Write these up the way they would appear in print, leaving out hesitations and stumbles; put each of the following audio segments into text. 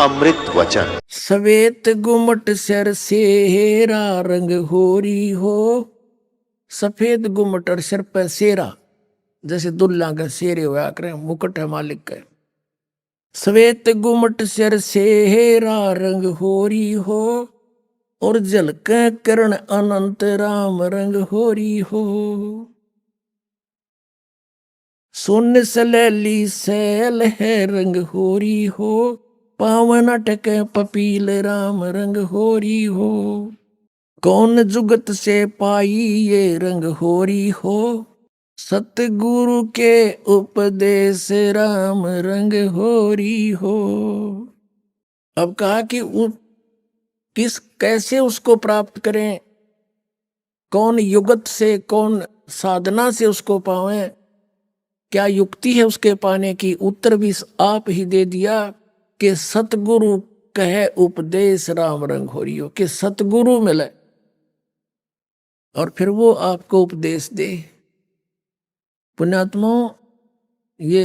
अमृत वचन। सवेत गुमट सिर सेरा रंग होरी हो। सफेद गुमट और सिर पर सेरा, जैसे दुल्ला का शेरे हुआ करे, मुकुट है मालिक का। सवेत गुमट सिर सेरा रंग होरी हो, और झलके किरण अनंत राम रंग होरी हो। सोन सलैली सैल है रंग होरी हो, पावन अटके पपील राम रंग होरी हो। कौन जुगत से पाई ये रंग होरी हो, सतगुरु के उपदेश राम रंग होरी हो। अब कहा कि किस कैसे उसको प्राप्त करें, कौन युगत से, कौन साधना से उसको पावें, क्या युक्ति है उसके पाने की। उत्तर भी आप ही दे दिया कि सतगुरु कहे उपदेश राम रंग होरी हो, कि सतगुरु मिले और फिर वो आपको उपदेश दे। पुण्यात्माओं, ये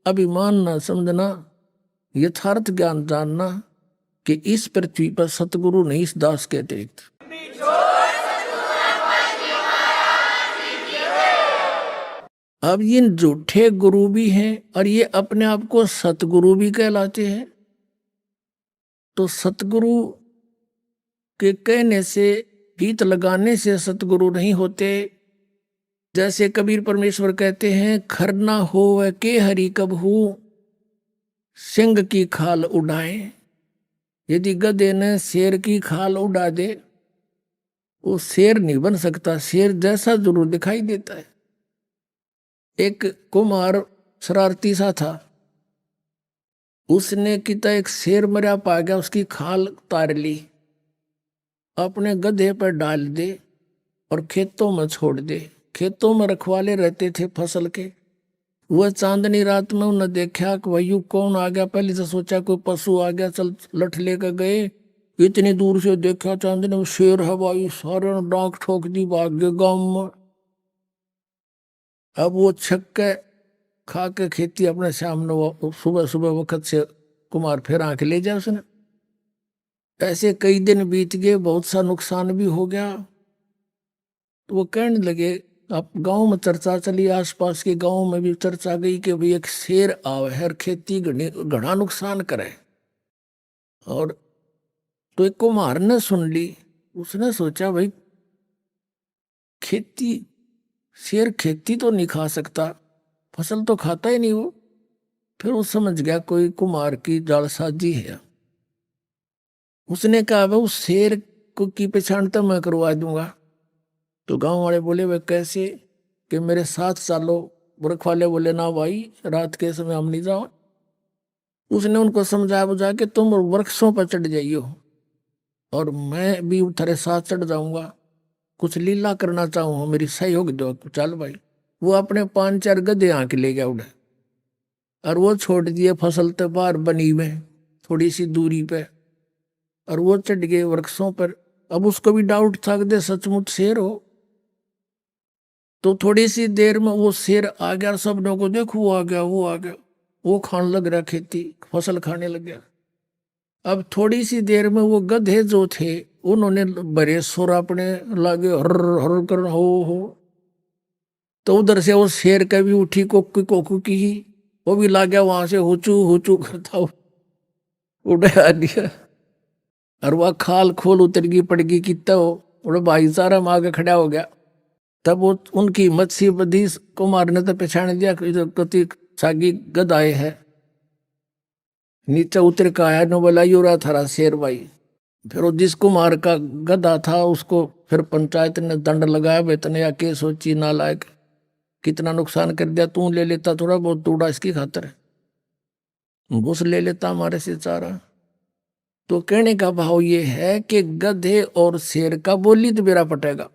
अभिमान ना समझना, यथार्थ ज्ञान जानना कि इस पृथ्वी पर सतगुरु नहीं, इस दास के अतिरिक्त। अब ये झूठे गुरु भी हैं और ये अपने आप को सतगुरु भी कहलाते हैं। तो सतगुरु के कहने से, गीत लगाने से सतगुरु नहीं होते। जैसे कबीर परमेश्वर कहते हैं, खरना हो के हरि कबहू सिंह की खाल उड़ाए। यदि गधे ने शेर की खाल उड़ा दे, वो शेर नहीं बन सकता, शेर जैसा जरूर दिखाई देता है। एक कुम्हार शरारती सा था, उसने किता एक शेर मरा पा गया, उसकी खाल उतार ली, अपने गधे पर डाल दे और खेतों में छोड़ दे। खेतों में रखवाले रहते थे फसल के। वह चांदनी रात में उन्हें देखा कि वही कौन आ गया। पहले से सोचा कोई पशु आ गया, चल लठ लेकर गए। इतनी दूर से देखा चांदनी में शेर है भाई, सारे ने डांक ठोक दी, भाग गए गांव में। अब वो छक्के खा के खेती अपने सामने, वो सुबह सुबह वक्त से कुमार फिर आके ले जाए उसने। ऐसे कई दिन बीत गए, बहुत सा नुकसान भी हो गया। तो वो कहने लगे, अब गांव में चर्चा चली, आसपास के गांव में भी चर्चा गई कि भाई एक शेर आवे है और खेती घना नुकसान करे। और तो एक कुम्हार ने सुन ली, उसने सोचा भाई खेती, शेर खेती तो नहीं खा सकता, फसल तो खाता ही नहीं वो। फिर वो समझ गया कोई कुम्हार की जालसाजी है। उसने कहा, उस शेर को की पहचान तो मैं करवा दूंगा। तो गांव वाले बोले, वे कैसे? कि मेरे साथ चालो। रखवाले बोले, ना भाई, रात के समय हम नहीं जाओ। उसने उनको समझा बुझा के, तुम वृक्षों पर चढ़ जाइयो और मैं भी तेरे साथ चढ़ जाऊंगा, कुछ लीला करना चाहूँ, मेरी सहयोग दो। चल भाई। वो अपने 5-4 गधे आके ले गया उड़े, और वो छोड़ दिए फसल तो बाहर बनी में थोड़ी सी दूरी पे, और वो चढ़ गए वृक्षों पर। अब उसको भी डाउट था कि सचमुच शेर हो। तो थोड़ी सी देर में वो शेर आ गया, सब लोगों को देखो वो आ गया, वो आ गया। वो खाने लग रहा, खेती फसल खाने लग गया। अब थोड़ी सी देर में वो गधे जो थे, उन्होंने बड़े सुर अपने लागे, हर हर कर हो। तो उधर से वो शेर का भी उठी कोकू कोकू की ही, वो भी ला गया वहां से हुचू करता उड़ा दिया। और वह खाल खोल उतर गई, पड़ गई कितना वो भाईचारा में आगे खड़ा हो गया। तब वो उनकी मत्स्य बधी कुमार ने तो पहचान दिया कि जो कति सागी गदाए है। नीचे उतर का आया, नो बोला, यो रहा थारा शेर भाई। फिर वो जिस कुमार का गधा था उसको फिर पंचायत ने दंड लगाया, बेतने या के सोची नालायक, कितना नुकसान कर दिया, तू ले लेता थोड़ा बहुत तूड़ा इसकी खातर, घुस ले लेता हमारे से चारा। तो कहने का भाव ये है कि गधे और शेर का बोली तो मेरा पटेगा,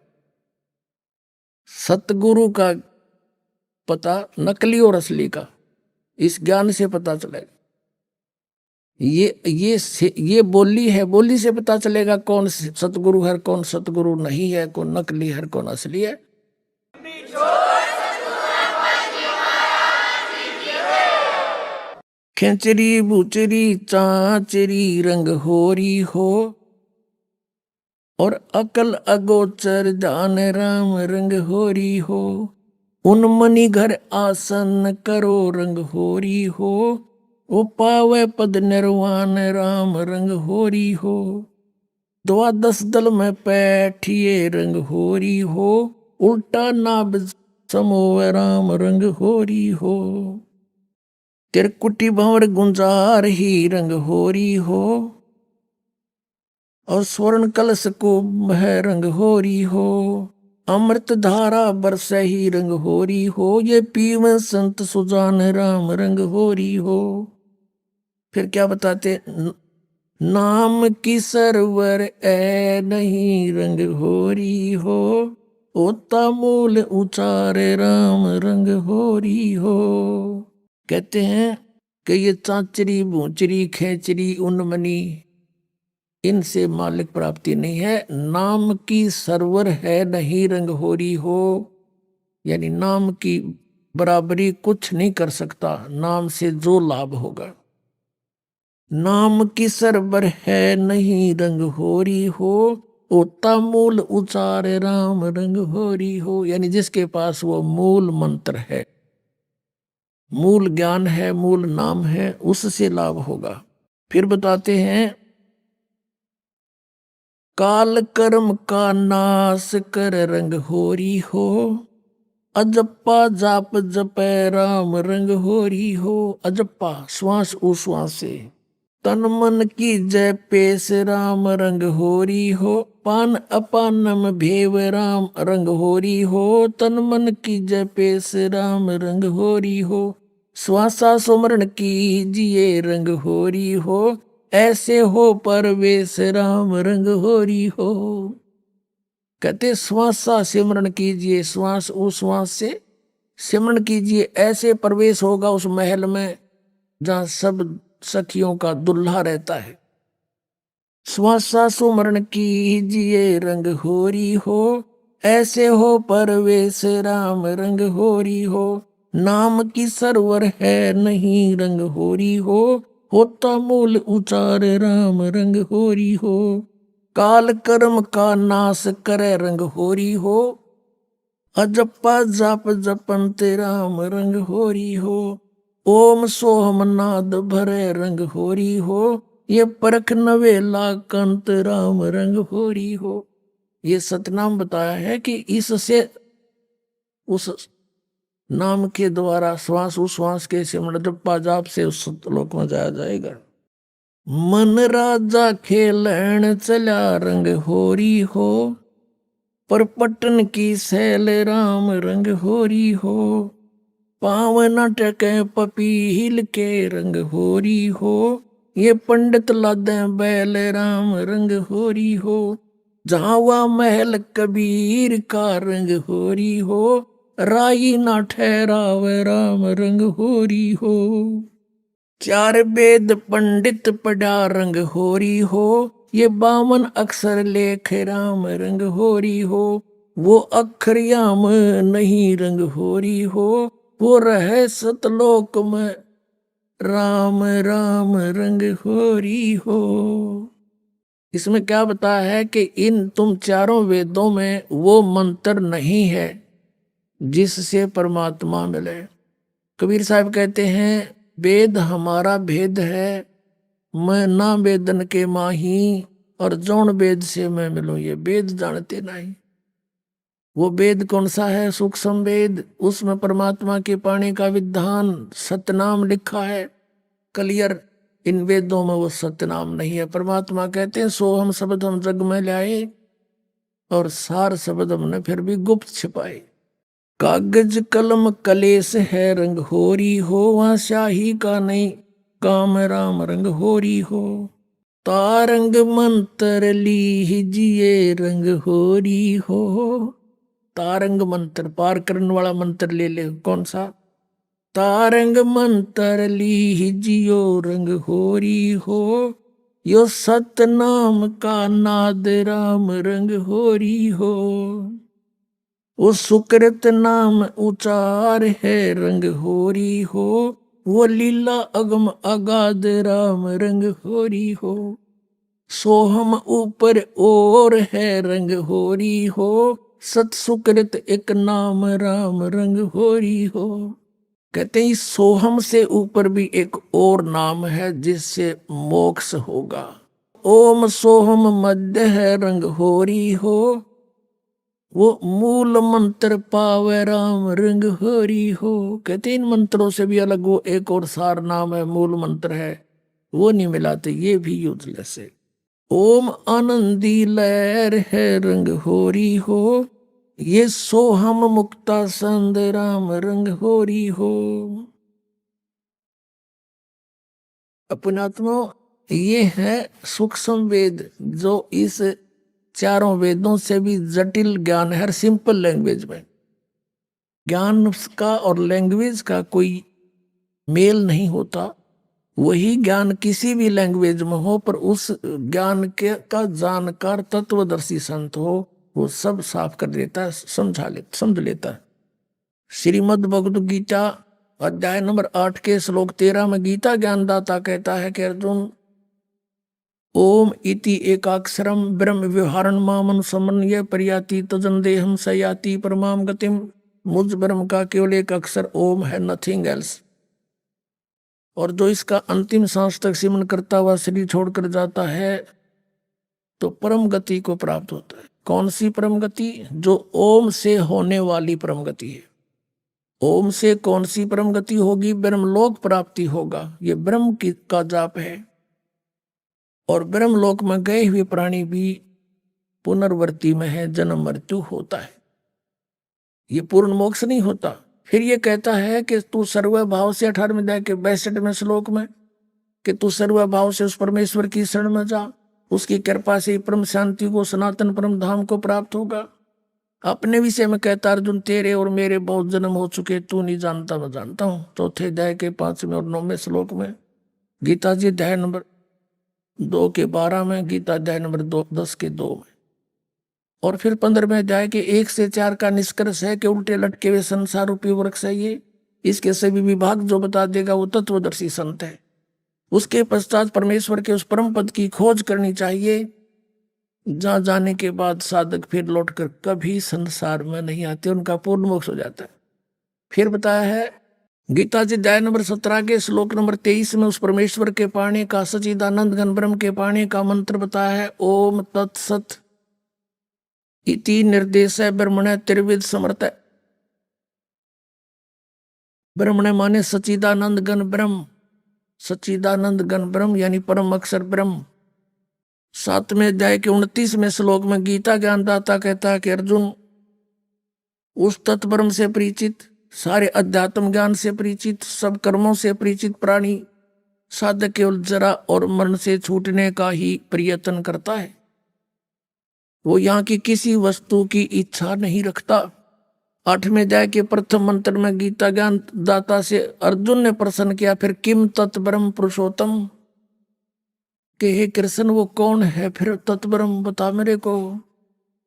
सतगुरु का पता नकली और असली का इस ज्ञान से पता चलेगा। ये बोली है, बोली से पता चलेगा कौन सतगुरु है, कौन सतगुरु नहीं है, कौन नकली है, कौन असली है। खेचरी बुचरी चाचरी रंग होरी हो, और अकल अगोचर जान राम रंग होरी हो। उन मणि घर आसन करो रंग होरी हो, वो पावे पद निर्वाण राम रंग होरी हो। द्वादश दल में बैठिए रंग होरी हो, उल्टा नाभ समोव राम रंग होरी हो। तिरकुटी भंवर गुंजार ही रंग होरी हो, और स्वर्ण कलश को है रंग होरी हो। अमृत धारा बरस ही रंग होरी हो, ये पीव संत सुजान राम रंग होरी हो। फिर क्या बताते, नाम की सरवर ए नहीं रंग होरी हो, ओता मूल उचारे राम रंग होरी हो। कहते हैं कि ये चाचरी भूचरी खेचरी उन्मनी, इनसे मालिक प्राप्ति नहीं है। नाम की सरवर है नहीं रंग होरी हो, यानी नाम की बराबरी कुछ नहीं कर सकता नाम से जो लाभ होगा। नाम की सरवर है नहीं रंग होरी हो, ओता मूल उचार राम रंग होरी हो, यानी जिसके पास वो मूल मंत्र है, मूल ज्ञान है, मूल नाम है, उससे लाभ होगा। फिर बताते हैं, काल कर्म का नाश कर रंग होरी हो, अजप्पा जाप जपै राम रंग होरी हो। अजप्पा श्वास उश्वास से, तन मन की जय पेश राम रंग होरी हो, पान अपानम भेव राम रंग होरी हो, तन मन की जय पेश राम रंग होरी हो। श्वासा सुमरण की जिये रंग होरी हो, ऐसे हो परवेश राम रंग होरी हो। कहते श्वासा सिमरण कीजिए, श्वास उश्वास से सिमरण कीजिए, ऐसे प्रवेश होगा उस महल में जहां सब सखियों का दुल्हा रहता है। श्वासा सुमरण कीजिए रंग होरी हो, ऐसे हो परवेश राम रंग होरी हो। नाम की सरवर है नहीं रंग होरी हो, होता मूल उचार राम रंग होरी हो। काल कर्म का नाश करे रंग होरी हो, अजप्पा जाप जपंत राम रंग होरी हो। ओम सोहम नाद भरे रंग होरी हो, ये परख नवेला कंत राम रंग होरी हो। ये सतनाम बताया है कि इससे उस नाम के द्वारा श्वास उश्वास के सिमरण जप्पा जाप से उस लोक में जाया जाएगा। मन राजा खेलण चला रंग होरी हो, पर पटन की सैल राम रंग होरी हो। पावन टके पपील के रंग होरी हो, ये पंडित लादे बैल राम रंग होरी हो। जहाँ वह महल कबीर का रंग होरी हो, राई ना ठहराव राम रंग होरी हो। चार वेद पंडित पढ़ा रंग होरी हो, ये 52 अक्षर लेख राम रंग होरी हो। वो अक्षर याम नहीं रंग होरी हो, वो रहे सतलोक में राम राम रंग होरी हो। इसमें क्या बताया है कि इन तुम चारों वेदों में वो मंत्र नहीं है जिससे परमात्मा मिले। कबीर साहब कहते हैं, वेद हमारा भेद है, मैं ना वेदन के माही, और जौन वेद से मैं मिलूं ये वेद जानते नहीं। वो वेद कौन सा है? सूक्ष्म वेद, उसमें परमात्मा के पाने का विधान सतनाम लिखा है क्लियर। इन वेदों में वो सतनाम नहीं है। परमात्मा कहते हैं, सो हम शब्द हम जग में लाए, और सार शब्द हमने फिर भी गुप्त छिपाए। कागज कलम कलेश है रंग होरी हो, वहां स्याही का नहीं काम राम रंग होरी हो। तारंग मंत्र लीजिए रंग होरी हो, तारंग मंत्र पार करने वाला मंत्र ले ले। कौन सा? तारंग मंत्र लीजियो रंग होरी हो, यो सतनाम का नाद राम रंग होरी हो। वो सुकृत नाम उचार है रंग होरी हो, वो लीला अगम अगाध राम रंग होरी हो। सोहम ऊपर और है रंग होरी हो। सत सुकृत एक नाम राम रंग होरी हो। कहते हैं इस सोहम से ऊपर भी एक और नाम है जिससे मोक्ष होगा। ओम सोहम मध्य है रंग होरी हो। वो मूल मंत्र पावे राम रंग होरी हो। कहते इन मंत्रों से भी अलग वो एक और सार नाम है, मूल मंत्र है, वो नहीं मिलाते, ये भी यूजलेस है। ओम आनंदी लहर है रंग होरी हो। ये सोहम मुक्ता संद राम रंग होरी हो। अपनात्मा ये है सूक्ष्म वेद, जो इस चारों वेदों से भी जटिल ज्ञान है, हर सिंपल लैंग्वेज में। ज्ञान का और लैंग्वेज का कोई मेल नहीं होता। वही ज्ञान किसी भी लैंग्वेज में हो, पर उस ज्ञान के का जानकार तत्वदर्शी संत हो, वो सब साफ कर देता है, समझ लेता है। श्रीमद् भगवद गीता अध्याय नंबर 8 के श्लोक 13 में गीता ज्ञानदाता कहता है कि अर्जुन, ओम इति एकाक्षरम ब्रह्म व्यवहारण मामन समन्वय पर्याति तजन देहम सयाति परमाम गतिम। मुझ ब्रह्म का केवल एक अक्षर ओम है, नथिंग एल्स। और जो इसका अंतिम सांस तक सिमरन करता हुआ शरीर छोड़कर जाता है तो परम गति को प्राप्त होता है। कौन सी परम गति? जो ओम से होने वाली परम गति है। ओम से कौन सी परम गति होगी? ब्रह्मलोक प्राप्ति होगा। ये ब्रह्म की का जाप है। और ब्रह्मलोक में गए हुए प्राणी भी पुनर्वर्ती में है, जन्म मृत्यु होता है, ये पूर्ण मोक्ष नहीं होता। फिर ये कहता है कि तू सर्वभाव से 18वें अध्याय के 62वें श्लोक में कि तू सर्वभाव से उस परमेश्वर की शरण में जा, उसकी कृपा से परम शांति को, सनातन परम धाम को प्राप्त होगा। अपने विषय में कहता अर्जुन, तेरे और मेरे बहुत जन्म हो चुके, तू नहीं जानता मैं जानता हूं। चौथे अध्याय के 5वें और 9वें श्लोक में। गीता जी अध्याय नंबर 2 के 12 में, गीता अध्याय नंबर 10 के 2 में। और फिर 15वें अध्याय के 1 से 4 का निष्कर्ष है कि उल्टे लटके हुए संसार रूपी वृक्ष है ये, इसके सभी विभाग जो बता देगा वो तत्वदर्शी संत है। उसके पश्चात परमेश्वर के उस परम पद की खोज करनी चाहिए, जहां जाने के बाद साधक फिर लौटकर कभी संसार में नहीं आते, उनका पूर्ण मोक्ष हो जाता है। फिर बताया है गीता जी अध्याय नंबर 17 के श्लोक नंबर 23 में उस परमेश्वर के पाने का, सच्चिदानंद घन ब्रह्म के पाने का मंत्र बताया है। ओम तत्सत इति निर्देश ब्रह्मण त्रिविध समर्थ। ब्रह्मण माने सच्चिदानंद घन ब्रह्म, सच्चिदानंद घन ब्रह्म यानी परम अक्षर ब्रह्म। 7वें अध्याय के 29वें श्लोक में गीता ज्ञानदाता कहता है कि अर्जुन, उस तत्ब्रह्म से परिचित, सारे अध्यात्म ज्ञान से परिचित, सब कर्मों से परिचित प्राणी साधक केवल जरा और मरण से छूटने का ही प्रयत्न करता है। वो यहाँ की किसी वस्तु की इच्छा नहीं रखता। 8वें अध्याय के प्रथम मंत्र में गीता ज्ञान दाता से अर्जुन ने प्रश्न किया, फिर किम तत्ब्रह्म पुरुषोत्तम, कि हे कृष्ण वो कौन है फिर तत्ब्रह्म, बता मेरे को।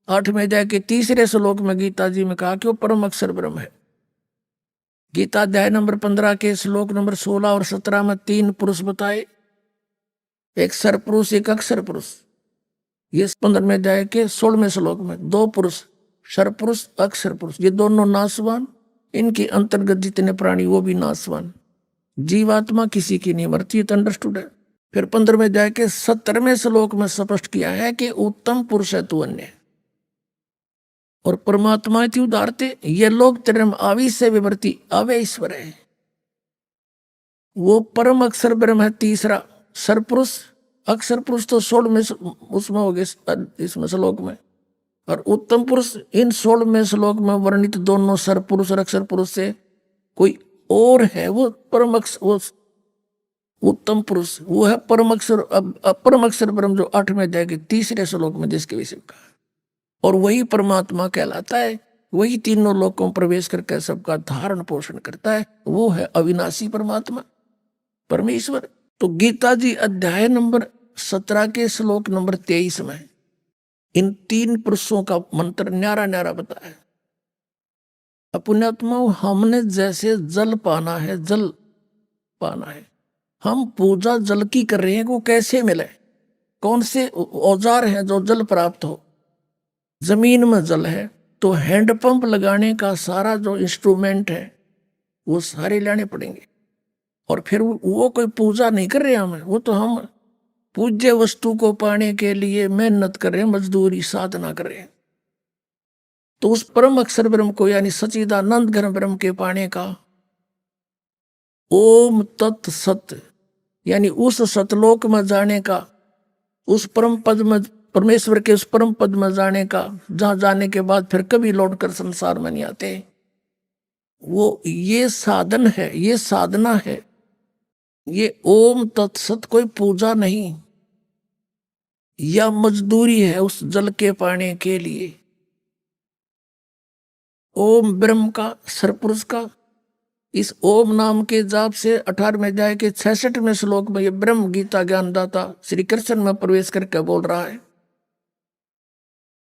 8वें अध्याय के 3 श्लोक में गीता जी में कहा कि वो परम अक्षर ब्रह्म है। गीता अध्याय नंबर 15 के श्लोक नंबर 16 और 17 में 3 पुरुष बताए, एक सर पुरुष एक अक्षर पुरुष। ये 15वें अध्याय के 16वें श्लोक में 2 पुरुष, सर पुरुष अक्षर पुरुष, ये दोनों नाशवान, इनके अंतर्गत जितने प्राणी वो भी नाशवान। जीवात्मा किसी की नहीं मरती, तो अंडरस्टूड है। फिर 15वें अध्याय के 17वें श्लोक में स्पष्ट किया है कि उत्तम पुरुष है तू अन्य, और परमात्मा थी उदारते, ये लोग तेरे आविष से विवर्ती अवे ईश्वर है। वो परम अक्षर ब्रह्म है तीसरा, सरपुरुष अक्षर पुरुष तो 16 में उसमें हो गए इसमें श्लोक में, और उत्तम पुरुष इन 16 में श्लोक में वर्णित दोनों सरपुरुष और अक्षर पुरुष से कोई और है। वो परम अक्षर, वो उत्तम पुरुष वो है परम अक्षर, परम अक्षर ब्रह्म जो 8वें अध्याय के 3 श्लोक में जिसके विषय में कहा, और वही परमात्मा कहलाता है। वही तीनों लोकों में प्रवेश करके सबका धारण पोषण करता है, वो है अविनाशी परमात्मा परमेश्वर। तो गीता जी अध्याय नंबर 17 के श्लोक नंबर 23 में इन 3 पुरुषों का मंत्र न्यारा न्यारा बताया। अपने आत्मा हमने जैसे जल पाना है, जल पाना है। हम पूजा जल की कर रहे हैं, वो कैसे मिले? कौन से औजार हैं जो जल प्राप्त हो? जमीन में जल है तो हैंडपंप लगाने का सारा जो इंस्ट्रूमेंट है वो सारे लाने पड़ेंगे। और फिर वो कोई पूजा नहीं कर रहे हमें, वो तो हम पूज्य वस्तु को पाने के लिए मेहनत कर रहे हैं, मजदूरी साधना कर रहे हैं। तो उस परम अक्षर ब्रह्म को यानी सच्चिदानंद घन ब्रह्म के पाने का ओम तत् सत यानी उस सतलोक में जाने का, उस परम पद में, परमेश्वर के उस परम पद में जाने का, जहां जाने के बाद फिर कभी लौटकर संसार में नहीं आते, वो ये साधन है, ये साधना है। ये ओम तत्सत कोई पूजा नहीं या मजदूरी है उस जल के पाने के लिए। ओम ब्रह्म का, सरपुरुष का, इस ओम नाम के जाप से 18वें अध्याय के 66वें श्लोक में ये ब्रह्म गीता ज्ञानदाता श्री कृष्ण में प्रवेश करके बोल रहा है।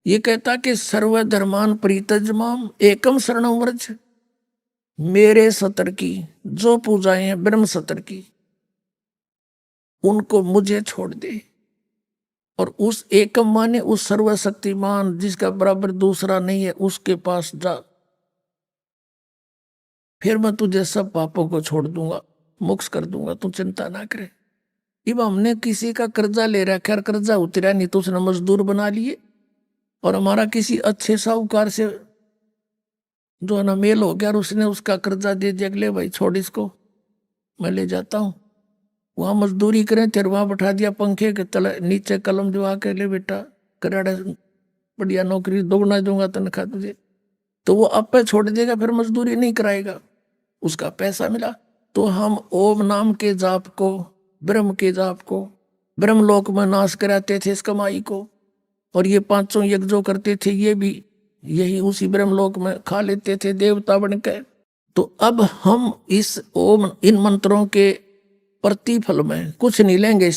ये कहता कि सर्वधर्मान परित्यज्यमाम एकम शरणम व्रज, मेरे सतर की जो पूजाएं हैं ब्रह्म सतर की, उनको मुझे छोड़ दे और उस एकम माने उस सर्वशक्तिमान जिसका बराबर दूसरा नहीं है उसके पास जा, फिर मैं तुझे सब पापों को छोड़ दूंगा, मुक्त कर दूंगा, तू चिंता ना करे। अब हमने किसी का कर्जा ले रखा, कर्जा उतरा नहीं तो उसने मजदूर बना लिए, और हमारा किसी अच्छे साहूकार से जो है ना मेल हो गया और उसने उसका कर्जा दे दिया, ले भाई छोड़ इसको, मैं ले जाता हूँ। वहां मजदूरी करें, फिर वहां बैठा दिया पंखे के तले नीचे, कलम दिवा के, ले बेटा कराड़ा बढ़िया नौकरी, दोगुना दूंगा तनख्वाह तुझे, तो वो आप पे छोड़ देगा, फिर मजदूरी नहीं कराएगा, उसका पैसा मिला। तो हम ओम नाम के जाप को, ब्रह्म के जाप को, ब्रह्मलोक में नाश कराते थे इस कमाई को, और ये पांचों यज्ञ जो करते थे ये भी यही उसी ब्रह्मलोक में खा लेते थे देवता बनकर। तो अब हम इस ओम, इन मंत्रों के प्रतिफल में कुछ नहीं लेंगे,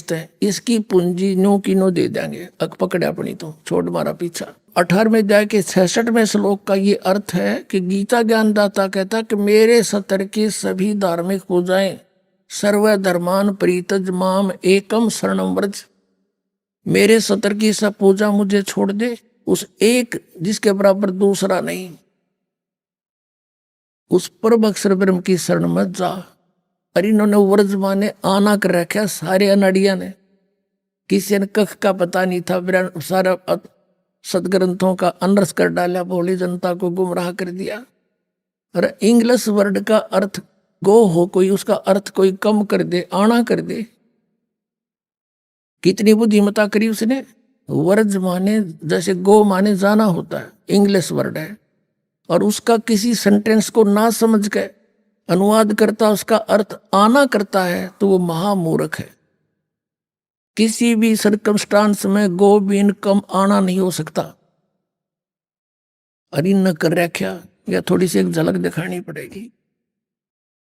इसकी पूंजी नो की नो दे देंगे, अक पकड़े अपनी तो छोड़ मारा पीछा। 18वें अध्याय के 66वें श्लोक का ये अर्थ है कि गीता ज्ञानदाता कहता कि मेरे सतर की सभी धार्मिक पूजाएं सर्वधर्मान परित्यज माम एकम शरणम व्रज, मेरे सतर की सब पूजा मुझे छोड़ दे, उस एक जिसके बराबर दूसरा नहीं, उस परम अक्षर ब्रह्म की शरण में जा। और इन्होंने व्रज माने आना कर रखा सारे अनाड़िया ने, किसी ने कख का पता नहीं था, सारा सदग्रंथों का अनर्स कर डाला, भोली जनता को गुमराह कर दिया। और इंग्लिश वर्ड का अर्थ गो हो कोई, उसका अर्थ कोई कम कर दे, आना कर दे, कितनी बुद्धिमता करी उसने। वर्ज माने जैसे गो माने जाना होता है, इंग्लिश वर्ड है, और उसका किसी सेंटेंस को ना समझ के अनुवाद करता, उसका अर्थ आना करता है, तो वो महामूर्ख है। किसी भी सर्कमस्टांस में गो बीन कम आना नहीं हो सकता। अरे न कर रख्या, या थोड़ी सी एक झलक दिखानी पड़ेगी,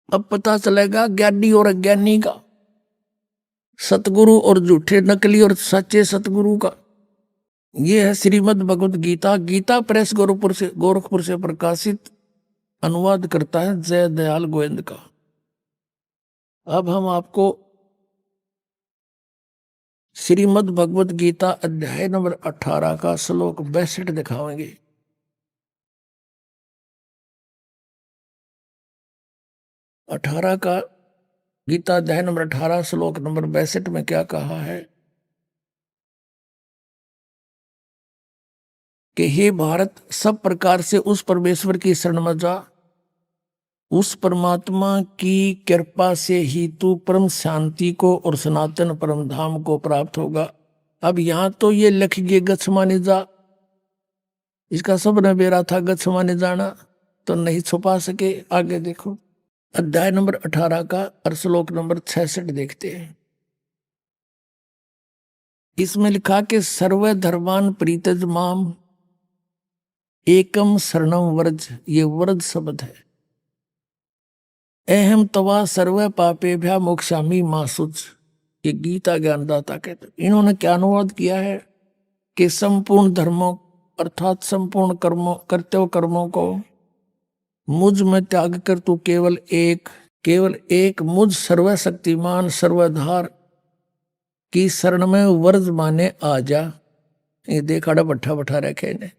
अब पता चलेगा ज्ञानी और अज्ञानी का, सतगुरु और झूठे नकली और सच्चे सतगुरु का। ये है श्रीमद् भगवत गीता, गीता प्रेस गोरखपुर से प्रकाशित, अनुवाद करता है जय दयाल गोविंद का। अब हम आपको श्रीमद् भगवत गीता अध्याय नंबर 18 का श्लोक 62 दिखाएंगे। 18 का गीता अध्याय नंबर 18 श्लोक नंबर 62 में क्या कहा है कि हे भारत, सब प्रकार से उस परमेश्वर की शरण में जा, उस परमात्मा की कृपा से ही तू परम शांति को और सनातन परम धाम को प्राप्त होगा। अब यहां तो ये लिख गए गच्छ माने जा, इसका सब ने बेरा था गच्छ माने जाना, तो नहीं छुपा सके। आगे देखो अध्याय नंबर 18 का और श्लोक नंबर 66 देखते हैं। इसमें लिखा कि सर्वधर्मान प्रीतज माम एकम शरणम व्रज, ये व्रज शब्द है। अहम तवा सर्व पापे भ्या मोक्षामी मासुच, ये गीता ज्ञानदाता कहते। इन्होंने क्या अनुवाद किया है कि संपूर्ण धर्मों अर्थात संपूर्ण कर्मों, कर्तव्य कर्मों को मुझ में त्याग कर तू केवल एक केवल एक मुझ सर्वशक्तिमान सर्वधार की शरण में वर्ज माने आ जा। ये देखा बैठा बैठा रखे ने,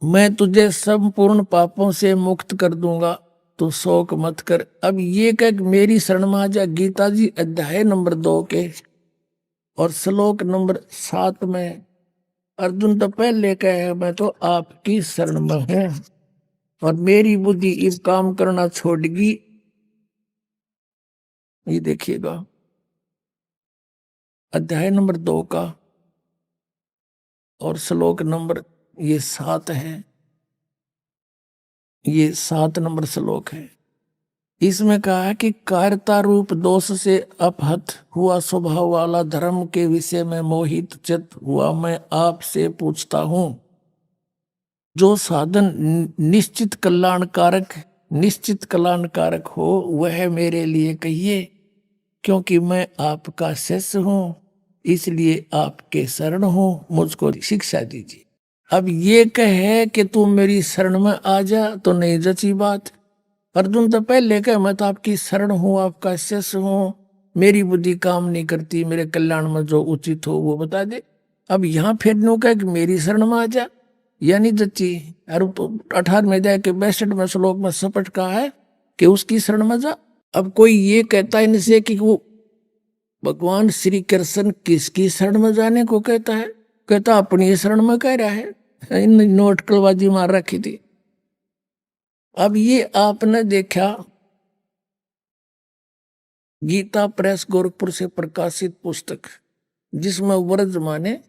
मैं तुझे संपूर्ण पापों से मुक्त कर दूंगा, तू शोक मत कर। अब ये कह मेरी शरण में आ जा, गीता जी अध्याय नंबर 2 के और श्लोक नंबर 7 में अर्जुन तो पहले कहे मैं तो आपकी शरण में हूं और मेरी बुद्धि इस काम करना छोड़गी। ये देखिएगा अध्याय नंबर 2 का और श्लोक नंबर ये 7 है, ये 7 नंबर श्लोक है। इसमें कहा है कि कायरता रूप दोष से अपहत हुआ स्वभाव वाला धर्म के विषय में मोहित चित हुआ मैं आपसे पूछता हूं, जो साधन निश्चित कल्याणकारक हो वह मेरे लिए कहिए, क्योंकि मैं आपका शिष्य हूं इसलिए आपके शरण हूं, मुझको शिक्षा दीजिए। अब ये कहे कि तू मेरी शरण में आ जा तो नहीं जची बात। अर्जुन तो पहले कहे मैं तो आपकी शरण हूं, आपका शिष्य हूं, मेरी बुद्धि काम नहीं करती, मेरे कल्याण में जो उचित हो वो बता दे। अब यहाँ फिर नो कहे कि मेरी शरण में आ जा, यानी जच्ची। और 18वें अध्याय के 62वें श्लोक में स्पष्ट कहा है कि उसकी शरण में जा। अब कोई ये कहता है इनसे कि वो भगवान श्री कृष्ण किसकी शरण में जाने को कहता है, कहता अपनी शरण में कह रहा है, इन नोटकलबाजी मार रखी थी। अब ये आपने देखा गीता प्रेस गोरखपुर से प्रकाशित पुस्तक जिसमें वर्ज माने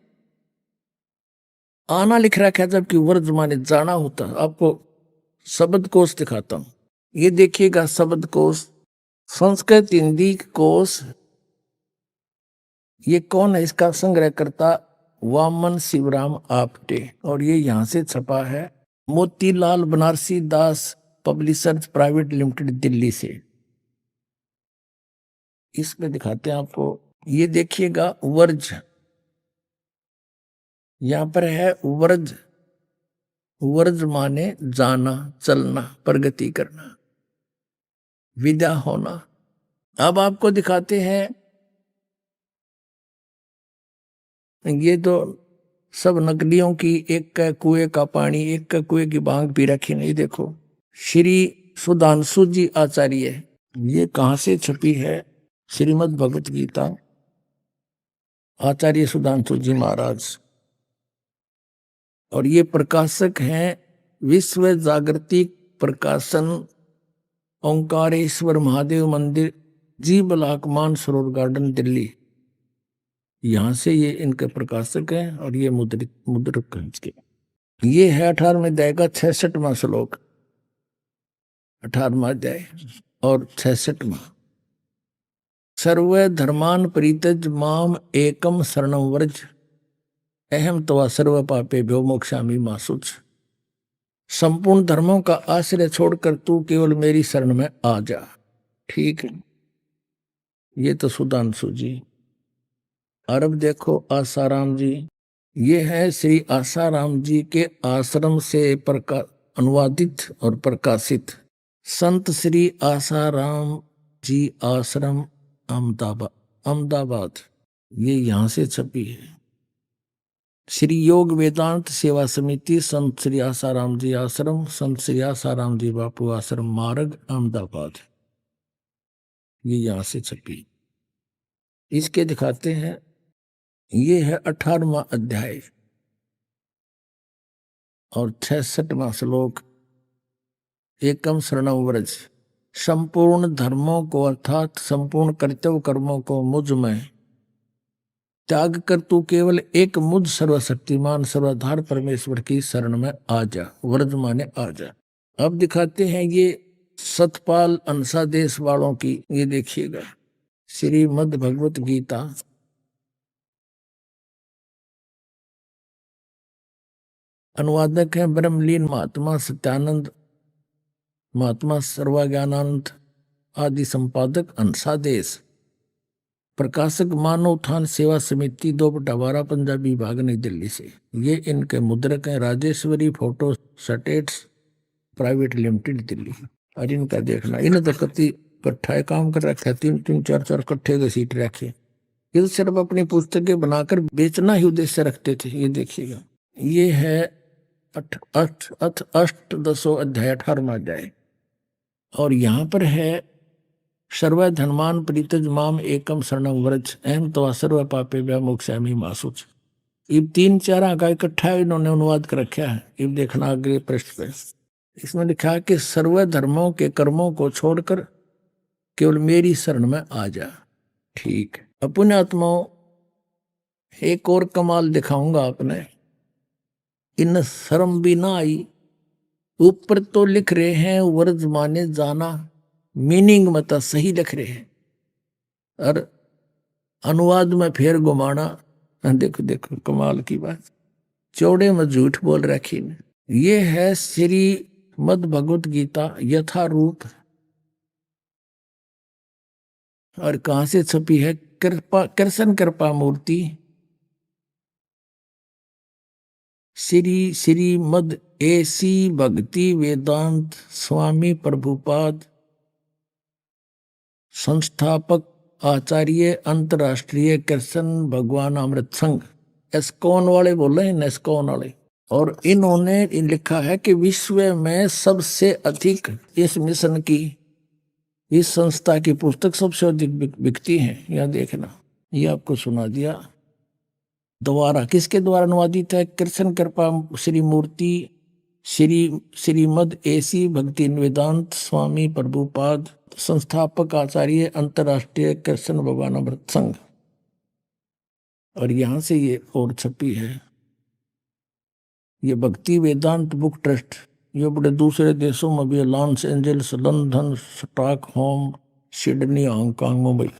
आना लिख रखा है जबकि वर्ज माने जाना होता। आपको शब्द कोश दिखाता हूं, ये देखिएगा शब्द कोश, संस्कृत हिंदी कोश। ये कौन है इसका संग्रहकर्ता, वामन शिवराम आपटे, और ये यहां से छपा है मोतीलाल बनारसी दास पब्लिशर्स प्राइवेट लिमिटेड दिल्ली से। इसमें दिखाते हैं आपको, ये देखिएगा वर्ज, यहां पर है वर्ज, वर्ज माने जाना, चलना, प्रगति करना, विदा होना। अब आपको दिखाते हैं, ये तो सब नकलियों की, एक का कुएं का पानी, एक का कुएं की भांग पी रखी नहीं। देखो श्री सुधांशु जी आचार्य, ये कहां से छपी है, श्रीमद् भगवत गीता, आचार्य सुधांशु जी महाराज। और ये प्रकाशक हैं विश्व जागृति प्रकाशन, ओंकारेश्वर महादेव मंदिर, जी ब्लॉक मानसरोवर गार्डन दिल्ली। यहां से ये इनके प्रकाशक हैं और ये मुद्रक हैं इसके। ये है 18वें अध्याय का 66वां श्लोक, 18वां अध्याय और 66वां। सर्व धर्मान परित्यज माम एकम शरणं व्रज, अहम तवा सर्व पापे भ्यो मोक्षामि मा शुच। संपूर्ण धर्मों का आश्रय छोड़कर तू केवल मेरी शरण में आ जा। ठीक है, ये तो सुधांशु जी। और अब देखो आसाराम जी, ये है श्री आसाराम जी के आश्रम से अनुवादित और प्रकाशित संत श्री आसाराम जी आश्रम अहमदाबाद, ये यहां से छपी है। श्री योग वेदांत सेवा समिति, संत श्री आसाराम जी आश्रम, संत श्री आसाराम जी बापू आश्रम मार्ग, अहमदाबाद, ये यहां से छपी। इसके दिखाते हैं, ये है 18वां अध्याय और 66वां श्लोक, एकम शरणं व्रज। संपूर्ण धर्मों को अर्थात संपूर्ण कर्तव्य कर्मों को मुझ में त्याग कर तू केवल एक मुझ सर्वशक्तिमान सर्वाधार परमेश्वर की शरण में आ जा। व्रज माने आ जा। अब दिखाते हैं ये सतपाल अंसा देश वालों की, ये देखिएगा श्रीमद् भगवत गीता, अनुवादक हैं ब्रह्मलीन महात्मा सत्यानंद, महात्मा सर्वज्ञानंद आदि, संपादक अंसादेश, प्रकाशक मानव उत्थान सेवा समिति 2/12 पंजाबी विभाग नई दिल्ली से। ये इनके मुद्रक हैं Rajeshwari photo states private limited Delhi. और इनका देखना, इन्हें तो कति इकट्ठा काम कर रखा है, 3-3 4-4 कट्ठे के सीट रखे। ये तो सिर्फ अपनी पुस्तकें बनाकर बेचना ही उद्देश्य रखते थे। ये देखिएगा, ये है अष्टदशो अध्याय 18वां अध्याय। और यहाँ पर है सर्व धनमान परित्यज माम एकम शरणं व्रज अहम तवा सर्व पापेभ्यो मोक्षयामि मा शुच। ये 3-4 का इकट्ठा इन्होंने अनुवाद कर रखा है। ये देखना अगले पृष्ठ पे, इसमें लिखा है कि सर्व धर्मों के कर्मों को छोड़कर केवल मेरी शरण में आ जा। ठीक, अपने आत्माओं एक और कमाल दिखाऊंगा आपने, इन शर्म भी ना आई। ऊपर तो लिख रहे हैं वर्ज माने जाना, मीनिंग मत सही लिख रहे हैं, और अनुवाद में फिर घुमाना। देखो देखो कमाल की बात, चौड़े में झूठ बोल रखी ने। ये है श्री मद भगवत गीता यथारूप, और कहां से छपी है? कृष्ण कृपा मूर्ति श्री मद एसी भक्ति वेदांत स्वामी प्रभुपाद संस्थापक आचार्य अंतरराष्ट्रीय कृष्ण भगवान अमृत संघ। एस्कॉन वाले बोल रहे हैं, एस्कॉन वाले। और इन्होंने लिखा है कि विश्व में सबसे अधिक इस मिशन की, इस संस्था की पुस्तक सबसे अधिक बिकती है। यह देखना, ये आपको सुना दिया। द्वारा किसके द्वारा अनुवादित है? कृष्ण कृपा श्री मूर्ति श्रीमद एसी भक्ति वेदांत स्वामी प्रभुपाद संस्थापक आचार्य अंतरराष्ट्रीय कृष्ण भगवान अमृत संघ। और यहां से ये और छपी है, ये भक्ति वेदांत बुक ट्रस्ट। ये बड़े दूसरे देशों में भी, Los Angeles, London, Stockholm, Sydney, Hong Kong, Mumbai.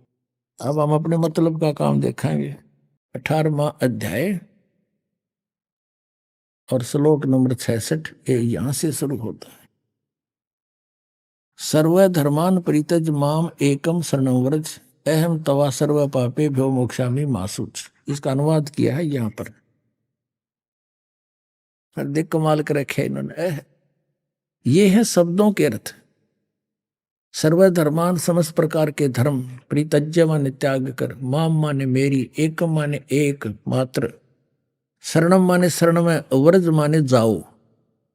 अब हम अपने मतलब का काम देखेंगे। 18वां अध्याय और श्लोक नंबर 66 ये यहां से शुरू होता है। सर्व धर्मान परित्यज माम एकम शरणं व्रज अहम तवा सर्व पापेभ्यो मोक्षयामि मा शुच। इसका अनुवाद किया है यहां पर। देख कमाल कर रखे इन्होंने। ये है शब्दों के अर्थ। सर्वधर्मान समस्त प्रकार के धर्म, परित्यज्य माने त्याग कर, माम माने मेरी, एकम माने एक मात्र, शरणम माने शरण में, व्रज माने जाओ।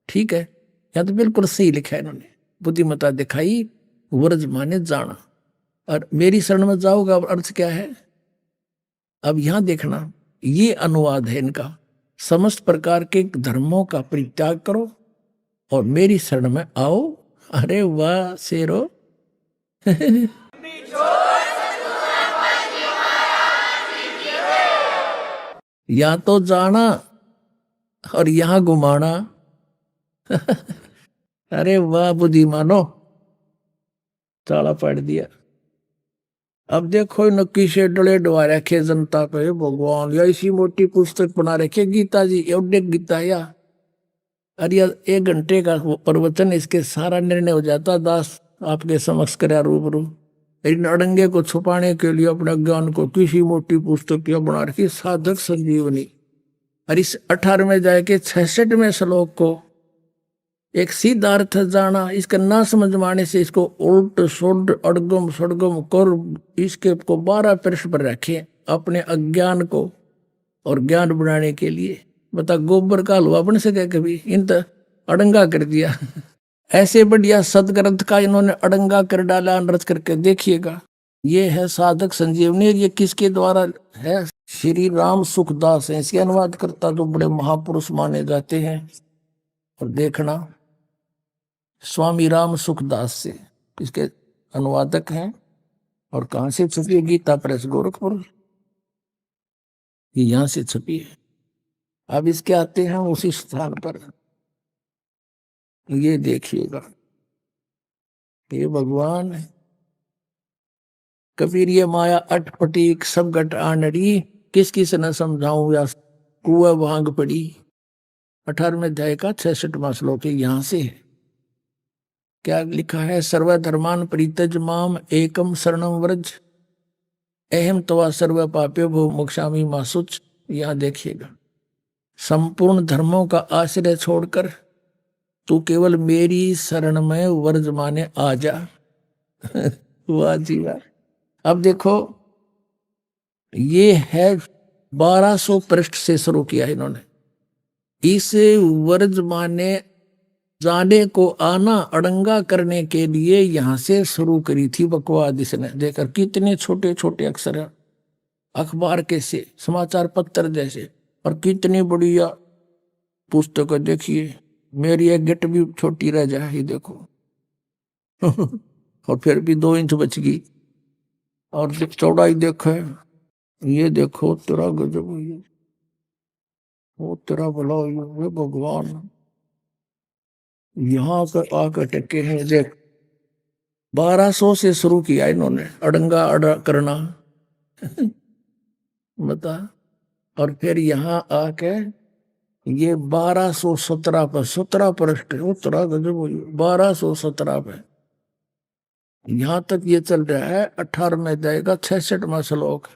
ठीक है, या तो बिल्कुल सही लिखा है इन्होंने, बुद्धिमता दिखाई। व्रज माने जाना, और मेरी शरण में जाओगा अर्थ क्या है? अब यहां देखना, ये अनुवाद है इनका, समस्त प्रकार के धर्मों का परित्याग करो और मेरी शरण में आओ। अरे वाह शेरो। या तो जाना और यहां घुमाना। अरे वाह बुद्धिमानो, ताला पड़ दिया। अब देखो नक्की से डले डवा रखे जनता पे भगवान, या इसी मोटी पुस्तक बना रखे गीता जी, एवढे गीता या। अरे 1 घंटे का प्रवचन, इसके सारा निर्णय हो जाता। दास आपके समक्ष कर रूबरू। इन अड़ंगे को छुपाने के लिए अपने ज्ञान को किसी मोटी पुस्तक या बना रखी, साधक संजीवनी। और इस 18वें जाए के 66वें श्लोक को एक सीधा अर्थ जाना, इसका ना समझ माने से इसको उल्ट सुल्ट अड़गम सड़गम कर इसके को 12 पृष्ठ पर रखे अपने अज्ञान को और ज्ञान बनाने के लिए। बता, गोबर का हलवा बन सके कभी? इन तो अड़ंगा कर दिया। ऐसे बढ़िया सदग्रंथ का इन्होंने अड़ंगा कर डाला, अनर्थ करके देखिएगा। ये है साधक संजीवनी। ये किसके द्वारा है? श्री राम सुखदास है इसके अनुवाद करता, जो बड़े महापुरुष माने जाते हैं। और देखना, स्वामी राम सुखदास से इसके अनुवादक हैं। और कहां से छपी है? गीता प्रेस गोरखपुर, ये यहां से छपी है। अब इसके आते हैं उसी स्थान पर, ये देखिएगा, ये भगवान है। कबीर ये माया अटपटी सब गट आनड़ी, किस किस न समझाऊं या कुआ भांग पड़ी। 18वें अध्याय का 66वां श्लोक यहां से है। क्या लिखा है? सर्वधर्मान परित्यज माम एकम शरणं व्रज अहम तवा सर्व पापेभ्यो मोक्षयामि मा शुच। यहां देखिएगा, संपूर्ण धर्मों का आश्रय छोड़कर तू केवल मेरी शरण में वर्ज माने आ जा। वाह जी वाह। अब देखो ये है 1200 पृष्ठ से शुरू किया इन्होंने। इस वर्ज माने जाने को आना अड़ंगा करने के लिए यहां से शुरू करी थी बकवाद इसने। देखकर कितने छोटे छोटे अक्षर हैं, अखबार के से समाचार पत्र जैसे, और कितनी बढ़िया पुस्तक है। देखिए मेरी एक गिट भी छोटी रह जाए, ये देखो। और फिर भी 2 इंच बच गई। और चौड़ाई देखो, ये देखो तेरा गजब, ये वो तेरा भला, ये भगवान यहाँ पर आकर टके हैं। देख 1200 से शुरू किया इन्होंने अड़ंगा अड़ा करना। बता। और फिर यहाँ आके ये 1217 पर 17 पृष्ठ उत्तरा गजब 1217 पे यहां तक ये चल रहा है। 18वें अध्याय का 66वां श्लोक।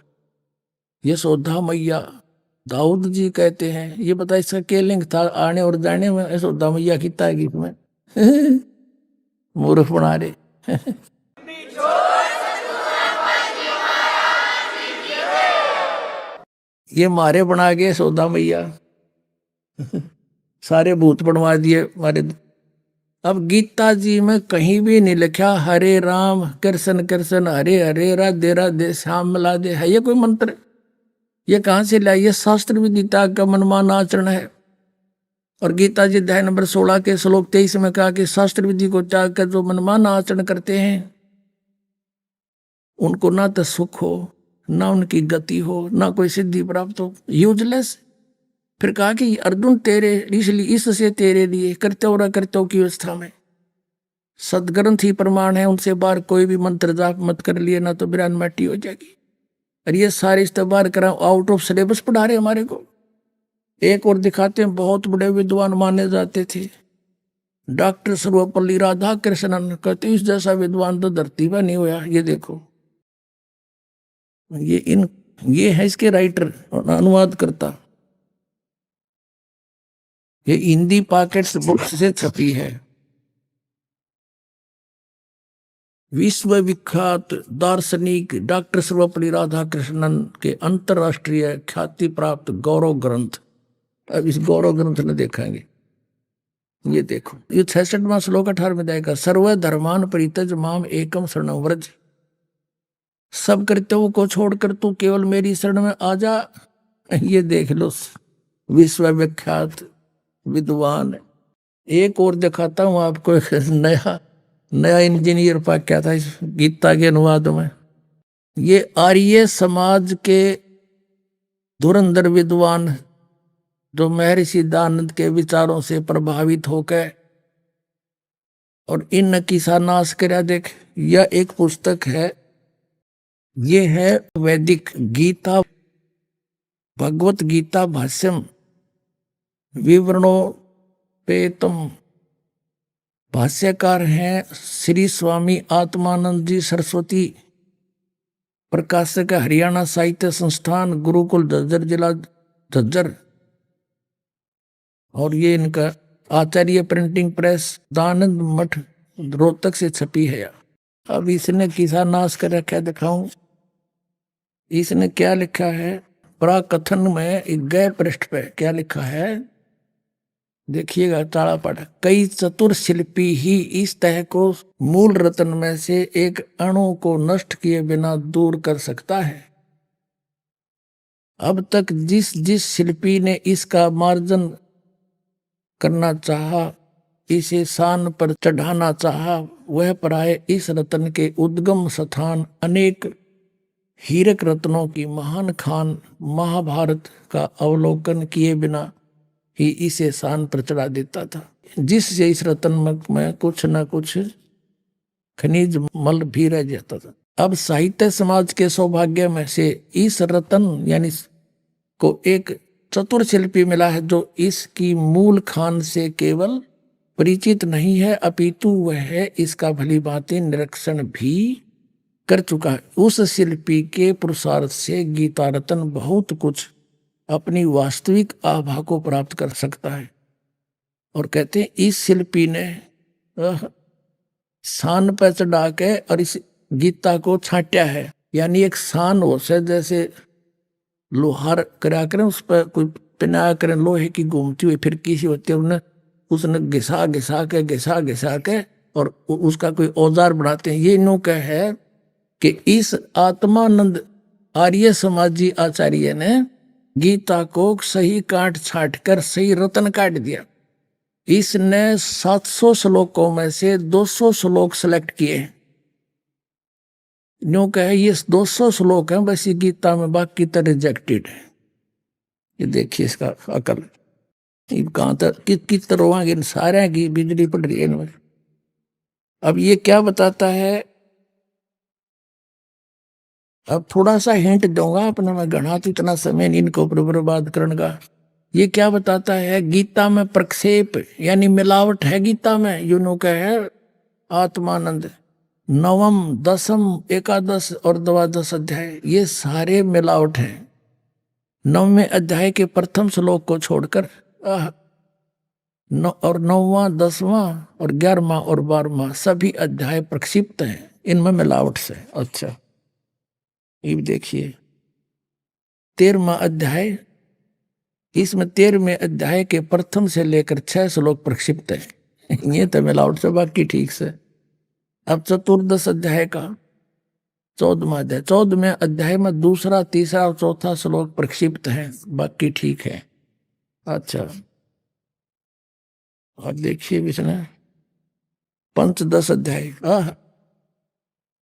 यशोदा मैया दाऊद जी कहते हैं। ये बता इसका क्या लिंक था आने और जाने में? यशोदा मैया कितना है गीत में? मूर्ख बना रहे। ये मारे बना गए यशोदा मैया। सारे भूत बनवा दिए मारे। अब गीता जी में कहीं भी नहीं लिखा हरे राम कृष्ण कृष्ण हरे हरे राधे राधे श्याम मिला दे। है ये कोई मंत्र? ये कहां से लाइए? शास्त्र विदिता का मनमान आचरण है। और गीता जी अध्याय नंबर 16 के श्लोक 23 में कहा कि शास्त्र विधि को त्याग कर जो मनमान आचरण करते हैं उनको ना तो सुख हो, ना उनकी गति हो, ना कोई सिद्धि प्राप्त हो, यूजलेस। फिर कहा कि अर्जुन तेरे इसलिए इससे तेरे लिए कर्तव्य की अवस्था में सदग्रंथ ही प्रमाण है, उनसे बाहर कोई भी मंत्र जाप मत कर लिए, ना तो बिरान माटी हो जाएगी। और ये सारे इस्तेमाल करा आउट ऑफ सिलेबस पढ़ा रहे हमारे को। एक और दिखाते हैं बहुत बड़े विद्वान माने जाते थे डॉक्टर सर्वपल्ली राधा कृष्णन, कहते इस जैसा विद्वान तो धरती पर नहीं हुआ। ये देखो ये है इसके राइटर और अनुवाद करता। ये हिंदी पॉकेट्स बुक्स से छपी है। विश्व विख्यात दार्शनिक डॉक्टर सर्वपल्ली राधाकृष्णन के अंतरराष्ट्रीय ख्याति प्राप्त गौरव ग्रंथ। अब इस गौरव ग्रंथ में देखेंगे। ये देखो ये 66वां श्लोक 18वें अध्याय का। सर्व धर्मान परित्यज माम एकम शरणं व्रज। सब कर्तव्यों को छोड़कर तू केवल मेरी शरण में आ जा। ये देख लो विश्व विख्यात विद्वान। एक और दिखाता हूं आपको, नया इंजीनियर पाक क्या था इस गीता के अनुवाद में। ये आर्य समाज के धुरंधर विद्वान जो महर्षि दयानंद के विचारों से प्रभावित होकर और इन की नाश करा। देख यह एक पुस्तक है, ये है वैदिक गीता भगवत गीता भाष्यम विवरणों पे तुम। भाष्यकार हैं श्री स्वामी आत्मानंद जी सरस्वती। प्रकाशक हरियाणा साहित्य संस्थान गुरुकुल झज्जर जिला झज्जर। और ये इनका आचार्य प्रिंटिंग प्रेस दानंद मठ रोहतक से छपी है। अब इसने किसा नाश कर रखा दिखाऊं। इसने क्या लिखा है प्राकथन में गए पृष्ठ पे क्या लिखा है देखिएगा ताड़ा पड़ा। कई चतुर शिल्पी ही इस तह को मूल रत्न में से एक अणु को नष्ट किए बिना दूर कर सकता है। अब तक जिस जिस शिल्पी ने इसका मार्जन करना चाहा, इसे शान पर चढ़ाना चाहा, वह प्राय इस रत्न के उद्गम स्थान अनेक हीरक रत्नों की महान खान महाभारत का अवलोकन किए बिना ही इसे शान पर चढ़ा देता था, जिससे इस रत्न में कुछ न कुछ खनिज मल भी रह जाता था। अब साहित्य समाज के सौभाग्य में से इस रत्न यानी को एक चतुर शिल्पी मिला है जो इसकी मूल खान से केवल परिचित नहीं है अपितु वह इसका भली भांति निरीक्षण भी कर चुका है। उस शिल्पी के पुरुषार्थ से गीता रत्न बहुत कुछ अपनी वास्तविक आभा को प्राप्त कर सकता है। और कहते हैं इस शिल्पी ने सान पे चढ़ा के और इस गीता को छांटा है। यानी एक सान हो से जैसे लोहार करा करें, उस पर कोई पिना करें लोहे की घूमती हुई फिरकी सी होती है, उन्हें उसने घिसा घिसा के और उसका कोई औजार बनाते हैं। ये इन्हों का है कि इस आत्मानंद आर्य समाजी आचार्य ने गीता को सही काट छाट कर सही रत्न काट दिया। इसने 700 श्लोकों में से 200 श्लोक सेलेक्ट किए। न्यू कहे ये 200 श्लोक हैं बस ये गीता में, बाकी तो रिजेक्टेड है। ये देखिए इसका अकल कहां तक किस तरह सारे की बिजली पड़ रही है इनमें। अब ये क्या बताता है, अब थोड़ा सा हिंट दूंगा अपने में, घना तो इतना समय नहीं इनको बर्बाद करने का। ये क्या बताता है, गीता में प्रक्षेप यानी मिलावट है गीता में। यूनो का है आत्मानंद, नवम दसम एकादश और द्वादश अध्याय ये सारे मिलावट हैं। 9वें अध्याय के प्रथम श्लोक को छोड़कर और 9वां 10वां और 11वां और 12वां सभी अध्याय प्रक्षिप्त हैं, इनमें मिलावट से। अच्छा ये देखिए 13वां अध्याय, इसमें 13वें अध्याय के प्रथम से लेकर 6 श्लोक प्रक्षिप्त है। ये तो मिलावट से, बाकी ठीक से। अब चतुर्दश अध्याय का 14वां अध्याय, 14वें अध्याय में दूसरा तीसरा और चौथा श्लोक प्रक्षिप्त है, बाकी ठीक है। अच्छा और देखिए इसमें पंचदश अध्याय,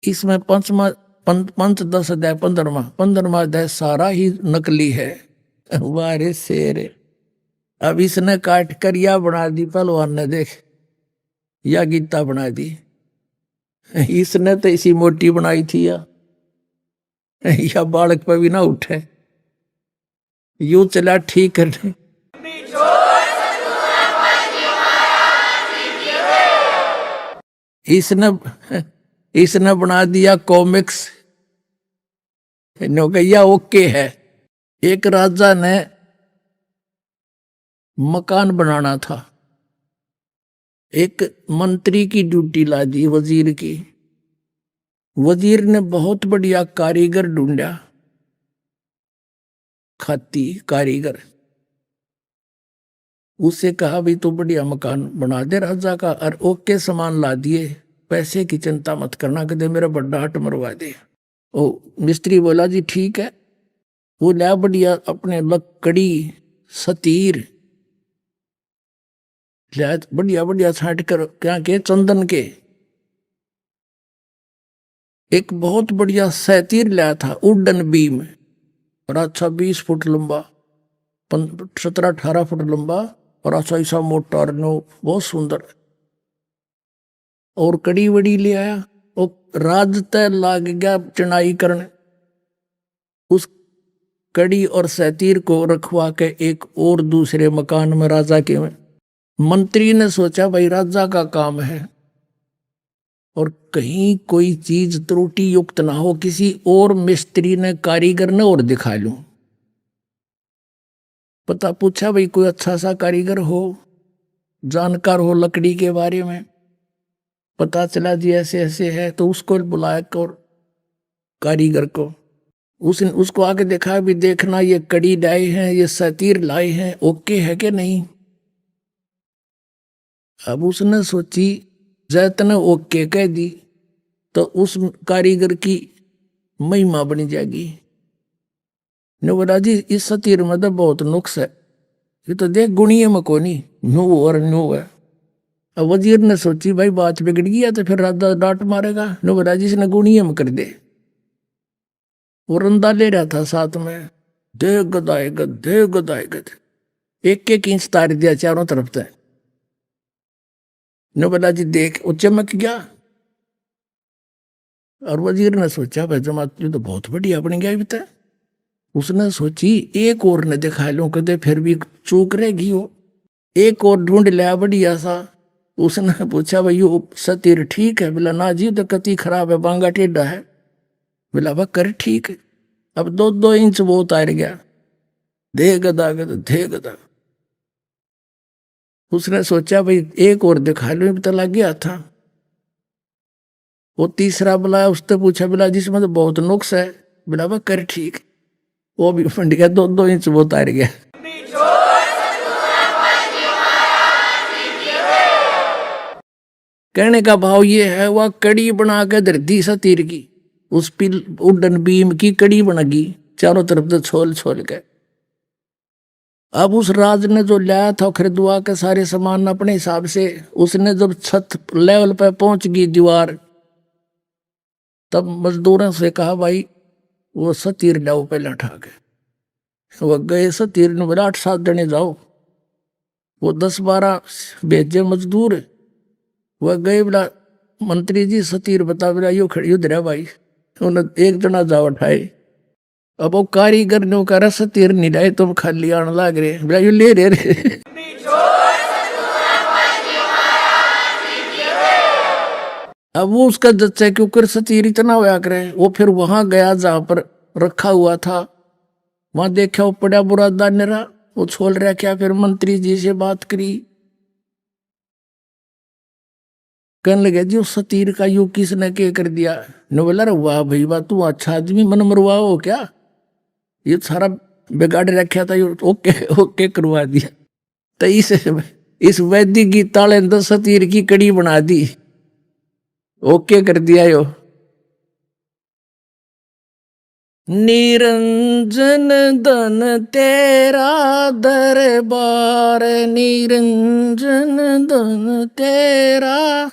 इसमें पंचदश अध्याय 15वां अध्याय सारा ही नकली है। वारे शेर, अब इसने काट कर या बना दी पहलवान ने, देख या गीता बना दी। इसने तो इसी मोटी बनाई थी या बालक पर भी ना उठे, यूं चला ठीक करने। इसने बना दिया कॉमिक्स, नौकैया ओके है। एक राजा ने मकान बनाना था, एक मंत्री की ड्यूटी ला दी वजीर की। वजीर ने बहुत बढ़िया कारीगर ढूंढा, खाती कारीगर, उससे कहा भी तो बढ़िया मकान बना दे राजा का, और ओके सामान ला दिए, पैसे की चिंता मत करना, कहते मेरा बड़ा हट मरवा दे। ओ मिस्त्री बोला जी ठीक है। वो ला बढ़िया अपने लकड़ी सतीर लिया, बढ़िया बढ़िया छाट कर क्या के चंदन के। एक बहुत बढ़िया सैतीर लिया था वुडन बीम, और अच्छा 20 फुट लंबा, 17-18 फुट लंबा, और अच्छा ऐसा मोटा और नो बहुत सुंदर। और कड़ी वड़ी ले आया, और राज तय लाग गया चुनाई करने। उस कड़ी और सैतीर को रखवा के एक और दूसरे मकान में राजा के में, मंत्री ने सोचा भाई राजा का काम है और कहीं कोई चीज त्रुटि युक्त ना हो, किसी और मिस्त्री ने कारीगर ने और दिखा लूं। पता पूछा भाई कोई अच्छा सा कारीगर हो, जानकार हो लकड़ी के बारे में। पता चला जी ऐसे ऐसे है, तो उसको बुलाया और कारीगर को उसने उसको आके देखा भी देखना ये कड़ी लाए हैं, ये सतीर लाए हैं, ओके है कि नहीं। अब उसने सोची जैतने ओके कह दी तो उस कारीगर की महिमा बनी जाएगी। ने बोला जी इस सतीर में तो बहुत नुक्स है, ये तो देख गुणिये में कोनी न्यू और न्यू है। अब वजीर ने सोची भाई बात बिगड़ गया तो फिर राजा डांट मारेगा। ने बोला जी इसने गुणिये में कर दे। वो रंदा ले रहा था साथ में, दे गदाए गद, दे गदाए गद, एक एक इंच तार दिया चारों तरफ से। ने बोला जी देख वो चमक गया। और वजीर ने सोचा भाई जमात तो बहुत बढ़िया बन गया भी था। उसने सोची एक और ने दिखा लो, कदे फिर भी चूक रहेगी वो। एक और ढूंढ लिया बढ़िया सा। उसने पूछा भाई यो सतीर ठीक है? बोला ना जी तो कति खराब है, बांगा टेढ़ा है। बोला वह कर ठीक है। अब 2-2 इंच वो उतार गया, दे गदा गद, दे गदा। उसने सोचा भाई एक और दिखा लो, तो लग गया था। वो तीसरा बुलाया, उसने पूछा, बोला जिसमें तो बहुत नुक्स है। बोला वह कर ठीक। वो भी फंड गया, 2-2 इंच वो उतार गया। कहने का भाव ये है, वह कड़ी बना के धरती सा तीर की, उस पिल उड्डन बीम की कड़ी बनेगी चारों तरफ से छोल छोल के। अब उस राज ने जो लाया था खरीदवा के सारे सामान अपने हिसाब से, उसने जब छत लेवल पे पहुंच गई दीवार, तब मजदूरों से कहा भाई वो सतीर लाओ पहले उठा के। वो गए सतीर ने, बोला 8-7 जने जाओ। वो 10-12 भेजे मजदूर। वह गए, बोला मंत्री जी सतीर बता, बोला यो खड़ी उधर है भाई। उन्हें एक जना जा उठाए। अब वो कारीगर ने कहा सतीर नहीं लाए, तुम खाली आने लग रहे, बोला यो ले रे। अब वो उसका जच्चा के ऊपर सतीर इतना होया करे। वो फिर वहां गया जहां पर रखा हुआ था, वहां देखा वो पड़ा बुरा दानेरा, वो छोड़ रहा क्या। फिर मंत्री जी से बात करी, कहने लगे जी उस सतीर का यू किसने के कर दिया। ने बोला वाह भाई वाह, तू अच्छा आदमी, मन मरवा हो क्या, ये सारा बिगाड़ रखा था, ये ओके ओके करवा दिया। तो इस वैदिक गीता ने तो सतीर की कड़ी बना दी, ओके कर दिया यो। निरंजन धन तेरा दरबार, निरंजन धन तेरा,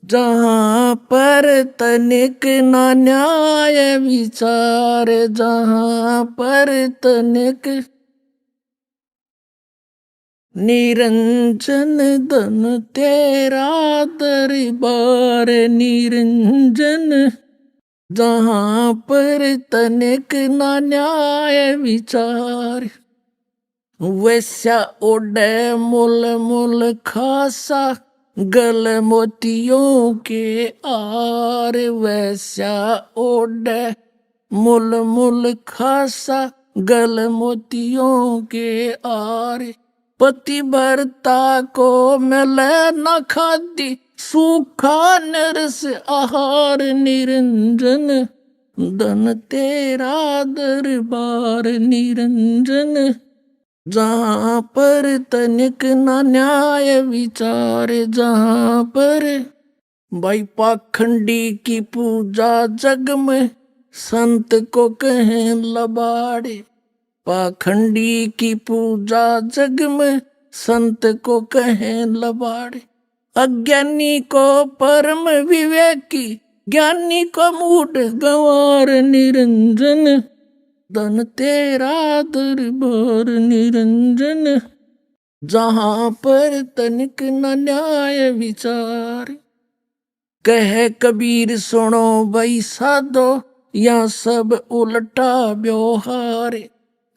जहाँ पर तनिक ना न्याय विचार, जहाँ पर तनिक। निरंजन धन तेरा दरबार, निरंजन, जहाँ पर तनिक ना न्याय विचार। वैश्या ओढ़े मुल मुल खासा, गल मोतियों के आर, वैश्या ओढ़े मुल मुल खासा, गल मोतियों के आर। पतिव्रता को मिले न खादी, सूखा नरस आहार, निरंजन धन तेरा दरबार, निरंजन, जहाँ पर तनिक न न्याय विचार, जहाँ पर। भाई पाखंडी की पूजा जग में, संत को कहें लबाड़े, पाखंडी की पूजा जग में, संत को कहें लबाड़े। अज्ञानी को परम विवेकी, ज्ञानी को मूढ़ गंवार, निरंजन धन तेरा दरबार, निरंजन, जहाँ पर तनिक न न्याय विचार। कहे कबीर सुनो भाई साधो, या सब उल्टा व्यवहार,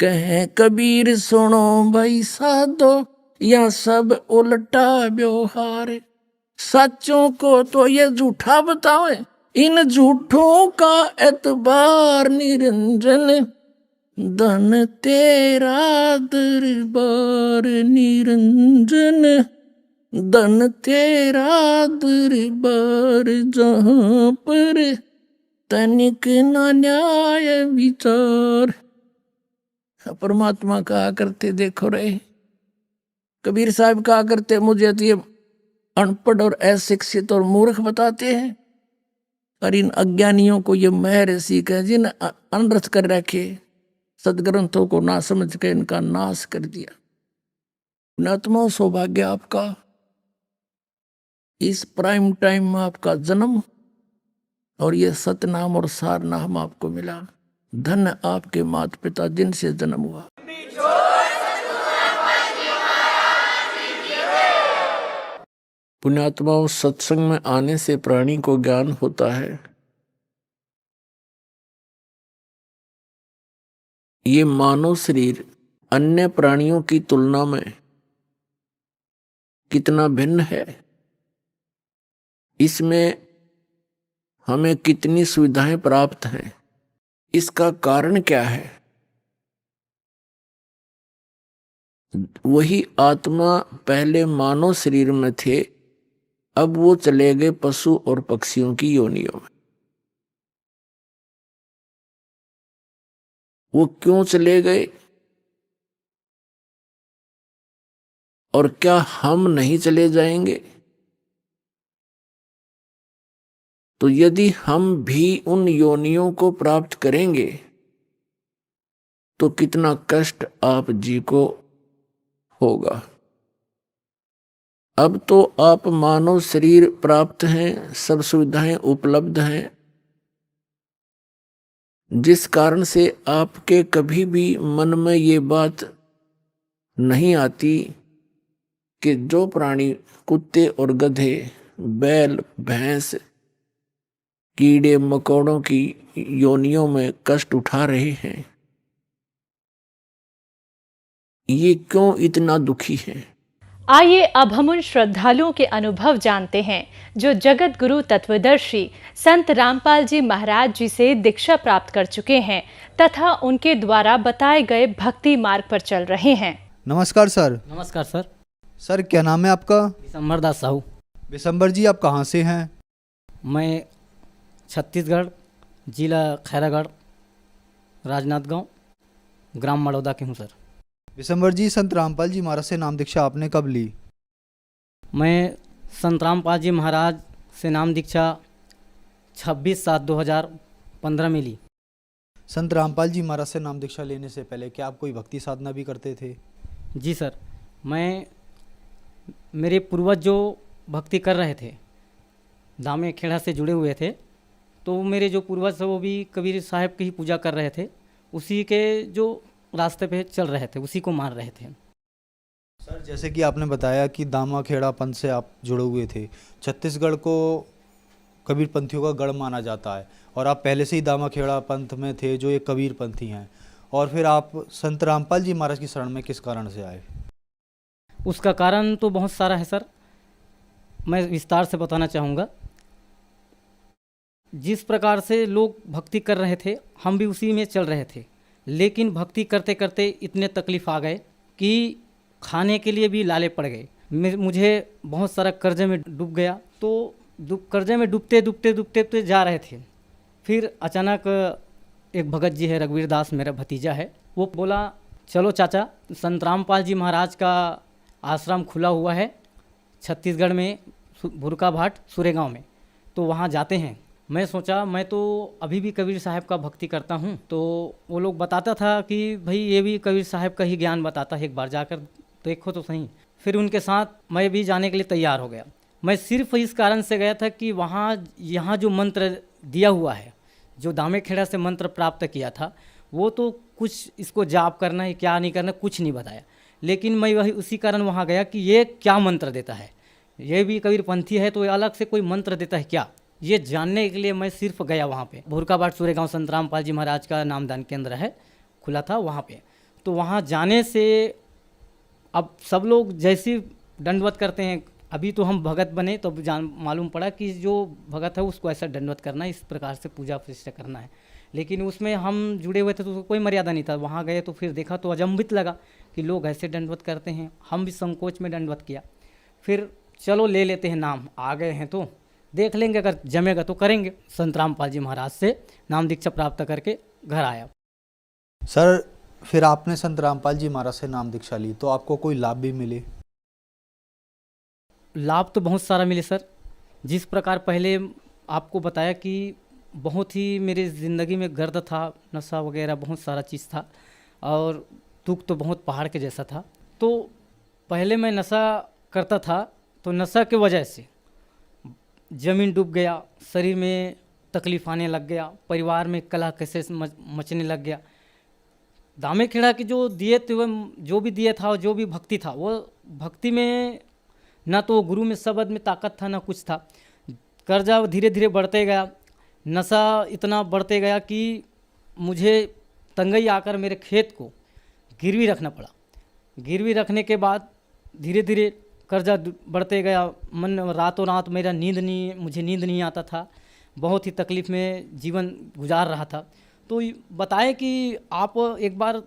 कहे कबीर सुनो भाई साधो, या सब उल्टा व्यवहार। सच्चों को तो ये झूठा बतावे, इन झूठों का एतबार, निरंजन धन तेरा दरबार, निरंजन धन तेरा दरबार, जहाँ पर तनिक न न्याय विचार। परमात्मा कहा करते, देखो रहे कबीर साहब कहा करते, मुझे तो ये अनपढ़ और अशिक्षित और मूर्ख बताते हैं, और इन अज्ञानियों को ये महर्षि कह, जिन अनर्थ कर रखे सदग्रंथों को ना समझ के इनका नाश कर दिया। पुण्यात्मा सौभाग्य आपका, इस प्राइम टाइम में आपका जन्म और ये सतनाम और सार नाम आपको मिला। धन्य आपके माता पिता जिनसे जन्म हुआ। पुण्यात्माओं, सत्संग में आने से प्राणी को ज्ञान होता है। ये मानव शरीर अन्य प्राणियों की तुलना में कितना भिन्न है, इसमें हमें कितनी सुविधाएं प्राप्त हैं, इसका कारण क्या है? वही आत्मा पहले मानव शरीर में थे, अब वो चले गए पशु और पक्षियों की योनियों में। वो क्यों चले गए और क्या हम नहीं चले जाएंगे? तो यदि हम भी उन योनियों को प्राप्त करेंगे तो कितना कष्ट आप जी को होगा। अब तो आप मानव शरीर प्राप्त हैं, सब सुविधाएं उपलब्ध हैं, जिस कारण से आपके कभी भी मन में ये बात नहीं आती कि जो प्राणी कुत्ते और गधे, बैल, भैंस, कीड़े मकोड़ों की योनियों में कष्ट उठा रहे हैं, ये क्यों इतना दुखी है। आइए अब हम उन श्रद्धालुओं के अनुभव जानते हैं जो जगत गुरु तत्वदर्शी संत रामपाल जी महाराज जी से दीक्षा प्राप्त कर चुके हैं तथा उनके द्वारा बताए गए भक्ति मार्ग पर चल रहे हैं। नमस्कार सर। नमस्कार सर। सर क्या नाम है आपका? विशंबर दास साहू। विशंबर जी आप कहाँ से हैं? मैं छत्तीसगढ़, जिला खैरागढ़, राजनांदगांव, ग्राम मड़ौदा के हूँ सर। विशंबर जी, संत रामपाल जी महाराज से नाम दीक्षा आपने कब ली? मैं संत रामपाल जी महाराज से नाम दीक्षा 26/7/2015 में ली। संत रामपाल जी महाराज से नाम दीक्षा लेने से पहले क्या आप कोई भक्ति साधना भी करते थे? जी सर, मेरे पूर्वज जो भक्ति कर रहे थे, दामे खेड़ा से जुड़े हुए थे, तो मेरे जो पूर्वज थे वो भी कबीर साहब की ही पूजा कर रहे थे, उसी के जो रास्ते पे चल रहे थे, उसी को मान रहे थे। सर जैसे कि आपने बताया कि दामा खेड़ा पंथ से आप जुड़े हुए थे, छत्तीसगढ़ को कबीर पंथियों का गढ़ माना जाता है और आप पहले से ही दामा खेड़ा पंथ में थे जो एक कबीर पंथी हैं, और फिर आप संत रामपाल जी महाराज की शरण में किस कारण से आए? उसका कारण तो बहुत सारा है सर, मैं विस्तार से बताना चाहूँगा। जिस प्रकार से लोग भक्ति कर रहे थे हम भी उसी में चल रहे थे, लेकिन भक्ति करते करते इतने तकलीफ़ आ गए कि खाने के लिए भी लाले पड़ गए। मुझे बहुत सारा कर्जे में डूब गया, तो कर्जे में डूबते डूबते डूबते डूबते जा रहे थे। फिर अचानक एक भगत जी है, रघुवीर दास मेरा भतीजा है, वो बोला चलो चाचा, संत रामपाल जी महाराज का आश्रम खुला हुआ है छत्तीसगढ़ में, भुरका भाट सुरेगांव में, तो वहाँ जाते हैं। मैं सोचा मैं तो अभी भी कबीर साहब का भक्ति करता हूँ, तो वो लोग बताता था कि भाई ये भी कबीर साहब का ही ज्ञान बताता है, एक बार जाकर देखो तो सही। फिर उनके साथ मैं भी जाने के लिए तैयार हो गया। मैं सिर्फ इस कारण से गया था कि वहाँ यहाँ जो मंत्र दिया हुआ है, जो दामे खेड़ा से मंत्र प्राप्त किया था, वो तो कुछ इसको जाप करना है क्या नहीं करना कुछ नहीं बताया, लेकिन मैं वही उसी कारण वहाँ गया कि ये क्या मंत्र देता है, ये भी कबीर पंथी है तो अलग से कोई मंत्र देता है क्या, ये जानने के लिए मैं सिर्फ गया वहाँ पे। भुरका भाट सुरेगांव संत रामपाल जी महाराज का नामदान केंद्र है, खुला था वहाँ पे। तो वहाँ जाने से अब सब लोग जैसी दंडवत करते हैं, अभी तो हम भगत बने तो मालूम पड़ा कि जो भगत है उसको ऐसा दंडवत करना है, इस प्रकार से पूजा प्रतिष्ठा करना है, लेकिन उसमें हम जुड़े हुए थे तो कोई मर्यादा नहीं था। वहाँ गए तो फिर देखा तो अचंभित लगा कि लोग ऐसे दंडवत करते हैं, हम भी संकोच में दंडवत किया। फिर चलो ले लेते हैं नाम, आ गए हैं तो देख लेंगे, अगर जमेगा तो करेंगे। संत रामपाल जी महाराज से नाम दीक्षा प्राप्त करके घर आया। सर फिर आपने संत रामपाल जी महाराज से नाम दीक्षा ली तो आपको कोई लाभ भी मिले? लाभ तो बहुत सारा मिले सर। जिस प्रकार पहले आपको बताया कि बहुत ही मेरे ज़िंदगी में गर्द था, नशा वगैरह बहुत सारा चीज़ था और दुख तो बहुत पहाड़ के जैसा था। तो पहले मैं नशा करता था, तो नशा के वजह से ज़मीन डूब गया, शरीर में तकलीफ़ आने लग गया, परिवार में कलह कैसे मचने लग गया। दामे खेड़ा के जो दिए थे, वह जो भी दिए था, जो भी भक्ति था, वो भक्ति में ना तो गुरु में शब्द में ताकत था ना कुछ था। कर्जा धीरे धीरे बढ़ते गया, नशा इतना बढ़ते गया कि मुझे तंगई आकर मेरे खेत को गिरवी रखना पड़ा। गिरवी रखने के बाद धीरे धीरे कर्जा बढ़ते गया, मन रातों रात मुझे नींद नहीं आता था, बहुत ही तकलीफ़ में जीवन गुजार रहा था। तो बताए कि आप एक बार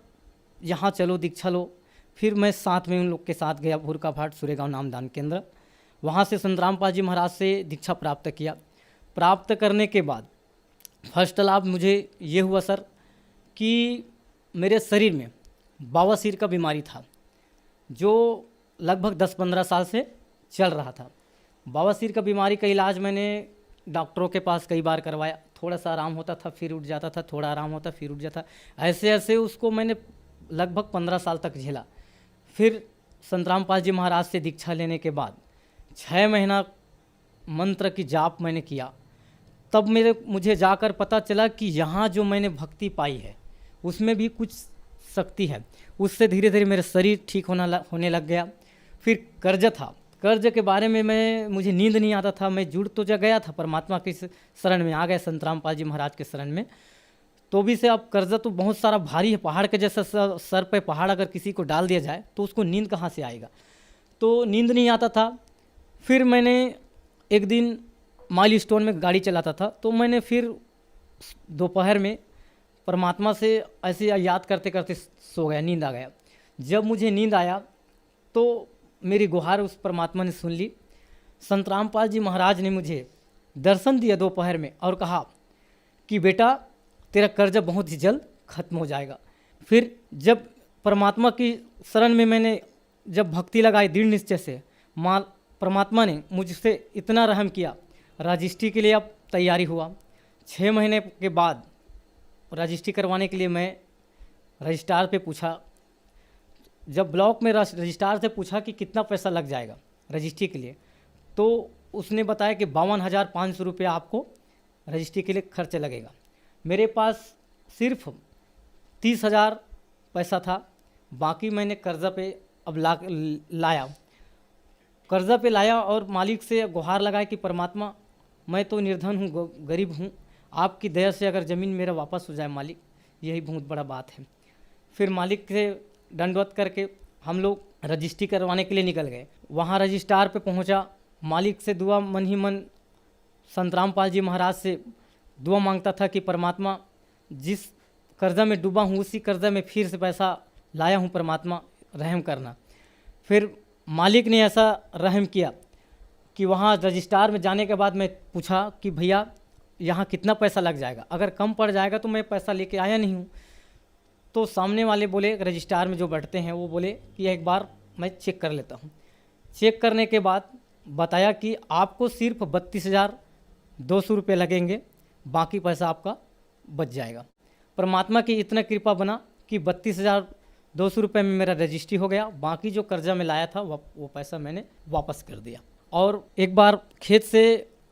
यहाँ चलो, दीक्षा लो। फिर मैं साथ में उन लोग के साथ गया भूरका भाट सूर्यगांव नामदान केंद्र। वहाँ से संत रामपाल जी महाराज से दीक्षा प्राप्त किया। प्राप्त करने के बाद फर्स्ट लाभ मुझे ये हुआ सर कि मेरे शरीर में बवासीर का बीमारी था जो लगभग 10-15 साल से चल रहा था। बवासीर का बीमारी का इलाज मैंने डॉक्टरों के पास कई बार करवाया। थोड़ा सा आराम होता था फिर उठ जाता था, थोड़ा आराम होता फिर उठ जाता, ऐसे ऐसे उसको मैंने लगभग 15 साल तक झेला। फिर संत रामपाल जी महाराज से दीक्षा लेने के बाद 6 महीना मंत्र की जाप मैंने किया। तब मुझे जाकर पता चला कि यहाँ जो मैंने भक्ति पाई है उसमें भी कुछ शक्ति है। उससे धीरे धीरे मेरा शरीर ठीक होने लग गया। फिर कर्ज था, कर्ज के बारे में मुझे नींद नहीं आता था। मैं जुड़ तो जा गया था परमात्मा के शरण में, आ गए संत रामपाल जी महाराज के शरण में, तो भी से अब कर्जा तो बहुत सारा भारी है, पहाड़ के जैसा सर पे पहाड़ अगर किसी को डाल दिया जाए तो उसको नींद कहाँ से आएगा, तो नींद नहीं आता था। फिर मैंने एक दिन माइल स्टोन में गाड़ी चलाता था, तो मैंने फिर दोपहर में परमात्मा से ऐसे याद करते करते सो गया, नींद आ गया। जब मुझे नींद आया तो मेरी गुहार उस परमात्मा ने सुन ली। संत रामपाल जी महाराज ने मुझे दर्शन दिया दोपहर में और कहा कि बेटा तेरा कर्जा बहुत ही जल्द खत्म हो जाएगा। फिर जब परमात्मा की शरण में मैंने जब भक्ति लगाई दृढ़ निश्चय से, परमात्मा ने मुझसे इतना रहम किया। रजिस्ट्री के लिए अब तैयारी हुआ। 6 महीने के बाद रजिस्ट्री करवाने के लिए मैं रजिस्ट्रार पे पूछा। जब ब्लॉक में रजिस्ट्रार से पूछा कि कितना पैसा लग जाएगा रजिस्ट्री के लिए, तो उसने बताया कि 52,500 रुपये आपको रजिस्ट्री के लिए खर्च लगेगा। मेरे पास सिर्फ 30,000 पैसा था, बाकी मैंने कर्जा पे अब लाया, कर्जा पे लाया और मालिक से गुहार लगाया कि परमात्मा मैं तो निर्धन हूँ, गरीब हूँ, आपकी दया से अगर ज़मीन मेरा वापस हो जाए मालिक, यही बहुत बड़ा बात है। फिर मालिक से दंडवत करके हम लोग रजिस्ट्री करवाने के लिए निकल गए। वहाँ रजिस्ट्रार पे पहुँचा, मालिक से दुआ मन ही मन संत रामपाल जी महाराज से दुआ मांगता था कि परमात्मा जिस कर्जा में डूबा हूँ उसी कर्जा में फिर से पैसा लाया हूँ, परमात्मा रहम करना। फिर मालिक ने ऐसा रहम किया कि वहाँ रजिस्ट्रार में जाने के बाद मैं पूछा कि भैया यहाँ कितना पैसा लग जाएगा, अगर कम पड़ जाएगा तो मैं पैसा लेके आया नहीं हूँ। तो सामने वाले बोले, रजिस्ट्रार में जो बैठते हैं वो बोले कि एक बार मैं चेक कर लेता हूँ। चेक करने के बाद बताया कि आपको सिर्फ 32,200 रुपये लगेंगे, बाकी पैसा आपका बच जाएगा। परमात्मा की इतना कृपा बना कि 32,200 रुपये में मेरा रजिस्ट्री हो गया। बाकी जो कर्जा में लाया था वो पैसा मैंने वापस कर दिया। और एक बार खेत से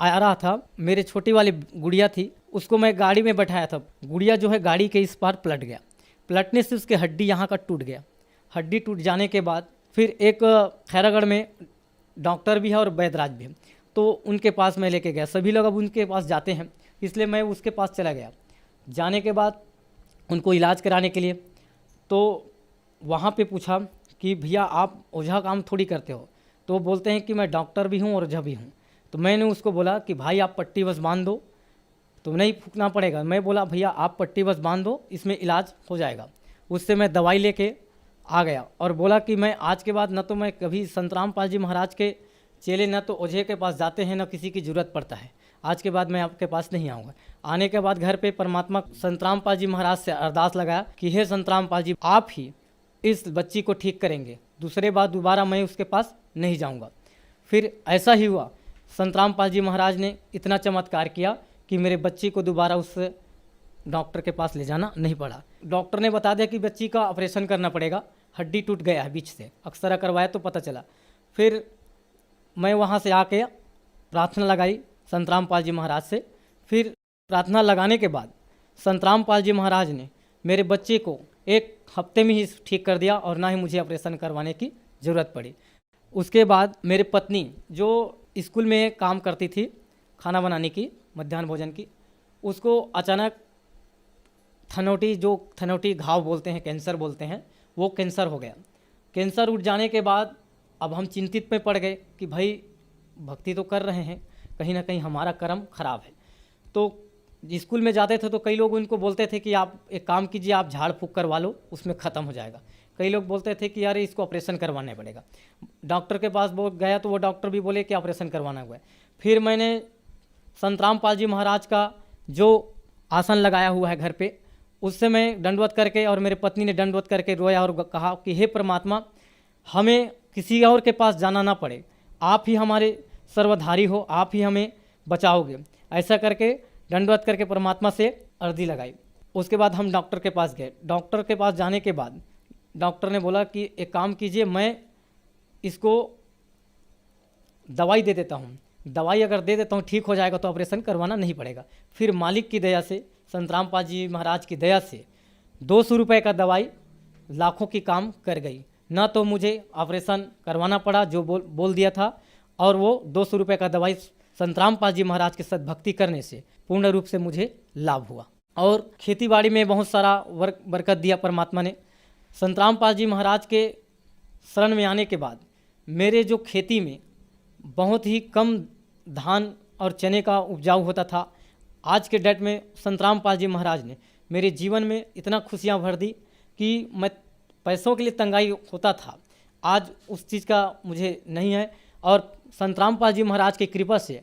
आ रहा था, मेरे छोटी वाली गुड़िया थी, उसको मैं गाड़ी में बैठाया था। गुड़िया जो है गाड़ी के इस पार पलट गया, पलटने से उसके हड्डी यहाँ का टूट गया। हड्डी टूट जाने के बाद फिर एक खैरागढ़ में डॉक्टर भी है और वैद्यराज भी है, तो उनके पास मैं लेके गया। सभी लोग अब उनके पास जाते हैं, इसलिए मैं उसके पास चला गया। जाने के बाद उनको इलाज कराने के लिए, तो वहाँ पे पूछा कि भैया आप ओझा काम थोड़ी करते हो, तो वो बोलते हैं कि मैं डॉक्टर भी हूँ और ओझा भी हूँ। तो मैंने उसको बोला कि भाई आप पट्टी बस बांध दो, तो नहीं फूकना पड़ेगा। मैं बोला भैया आप पट्टी बस बांध दो, इसमें इलाज हो जाएगा। उससे मैं दवाई लेके आ गया और बोला कि मैं आज के बाद न तो मैं कभी संत रामपाल जी महाराज के चेले न तो ओझे के पास जाते हैं, न किसी की ज़रूरत पड़ता है, आज के बाद मैं आपके पास नहीं आऊँगा। आने के बाद घर पे परमात्मा संत रामपाल जी महाराज से अरदास लगाया कि हे संत रामपाल जी, आप ही इस बच्ची को ठीक करेंगे, दूसरे बार दोबारा मैं उसके पास नहीं जाऊँगा। फिर ऐसा ही हुआ, संत रामपाल जी महाराज ने इतना चमत्कार किया कि मेरे बच्ची को दोबारा उस डॉक्टर के पास ले जाना नहीं पड़ा। डॉक्टर ने बता दिया कि बच्ची का ऑपरेशन करना पड़ेगा, हड्डी टूट गया है बीच से, अक्सरा करवाया तो पता चला। फिर मैं वहाँ से आके प्रार्थना लगाई संत रामपाल जी महाराज से। फिर प्रार्थना लगाने के बाद संत रामपाल जी महाराज ने मेरे बच्चे को 1 हफ्ते में ही ठीक कर दिया और ना ही मुझे ऑपरेशन करवाने की ज़रूरत पड़ी। उसके बाद मेरी पत्नी जो स्कूल में काम करती थी खाना बनाने की, मध्याह्न भोजन की, उसको अचानक थनोटी घाव बोलते हैं, कैंसर बोलते हैं, वो कैंसर हो गया। कैंसर उठ जाने के बाद अब हम चिंतित में पड़ गए कि भाई भक्ति तो कर रहे हैं, कहीं ना कहीं हमारा कर्म खराब है। तो स्कूल में जाते थे तो कई लोग उनको बोलते थे कि आप एक काम कीजिए, आप झाड़ फूँक करवा लो, उसमें ख़त्म हो जाएगा। कई लोग बोलते थे कि यार इसको ऑपरेशन करवाना पड़ेगा। डॉक्टर के पास वो गया तो वो डॉक्टर भी बोले कि ऑपरेशन करवाना हुआ है। फिर मैंने संत रामपाल जी महाराज का जो आसन लगाया हुआ है घर पे, उससे मैं दंडवत करके और मेरे पत्नी ने दंडवत करके रोया और कहा कि हे परमात्मा, हमें किसी और के पास जाना ना पड़े, आप ही हमारे सर्वधारी हो, आप ही हमें बचाओगे। ऐसा करके दंडवत करके परमात्मा से अर्जी लगाई। उसके बाद हम डॉक्टर के पास गए। डॉक्टर के पास जाने के बाद डॉक्टर ने बोला कि एक काम कीजिए, मैं इसको दवाई दे देता हूँ, दवाई अगर दे देता हूँ ठीक हो जाएगा तो ऑपरेशन करवाना नहीं पड़ेगा। फिर मालिक की दया से, संत रामपाल जी महाराज की दया से 200 रुपये का दवाई लाखों की काम कर गई। ना तो मुझे ऑपरेशन करवाना पड़ा जो बोल दिया था, और वो 200 रुपये का दवाई संत रामपाल जी महाराज के साथ भक्ति करने से पूर्ण रूप से मुझे लाभ हुआ। और खेती बाड़ी में बहुत सारा बरकत दिया परमात्मा ने। संत रामपाल जी महाराज के शरण में आने के बाद मेरे जो खेती में बहुत ही कम धान और चने का उपजाऊ होता था, आज के डेट में संत रामपाल जी महाराज ने मेरे जीवन में इतना खुशियाँ भर दी कि मैं पैसों के लिए तंगाई होता था, आज उस चीज़ का मुझे नहीं है। और संत रामपाल जी महाराज की कृपा से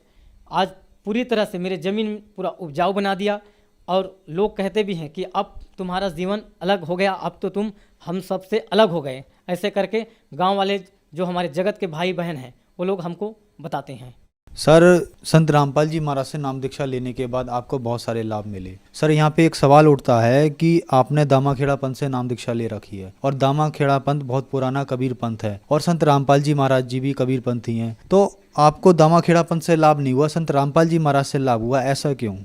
आज पूरी तरह से मेरे ज़मीन पूरा उपजाऊ बना दिया। और लोग कहते भी हैं कि अब तुम्हारा जीवन अलग हो गया, अब तो तुम हम सब से अलग हो गए। ऐसे करके गांव वाले जो हमारे जगत के भाई बहन हैं वो लोग हमको बताते हैं। सर, संत रामपाल जी महाराज से नाम दीक्षा लेने के बाद आपको बहुत सारे लाभ मिले। सर, यहाँ पे एक सवाल उठता है कि आपने दामाखेड़ा पंथ से नाम दीक्षा ले रखी है और दामाखेड़ा पंथ बहुत पुराना कबीर पंथ है और संत रामपाल जी महाराज जी भी कबीर पंथी हैं, तो आपको दामाखेड़ा पंथ से लाभ नहीं हुआ, संत रामपाल जी महाराज से लाभ हुआ, ऐसा क्यों?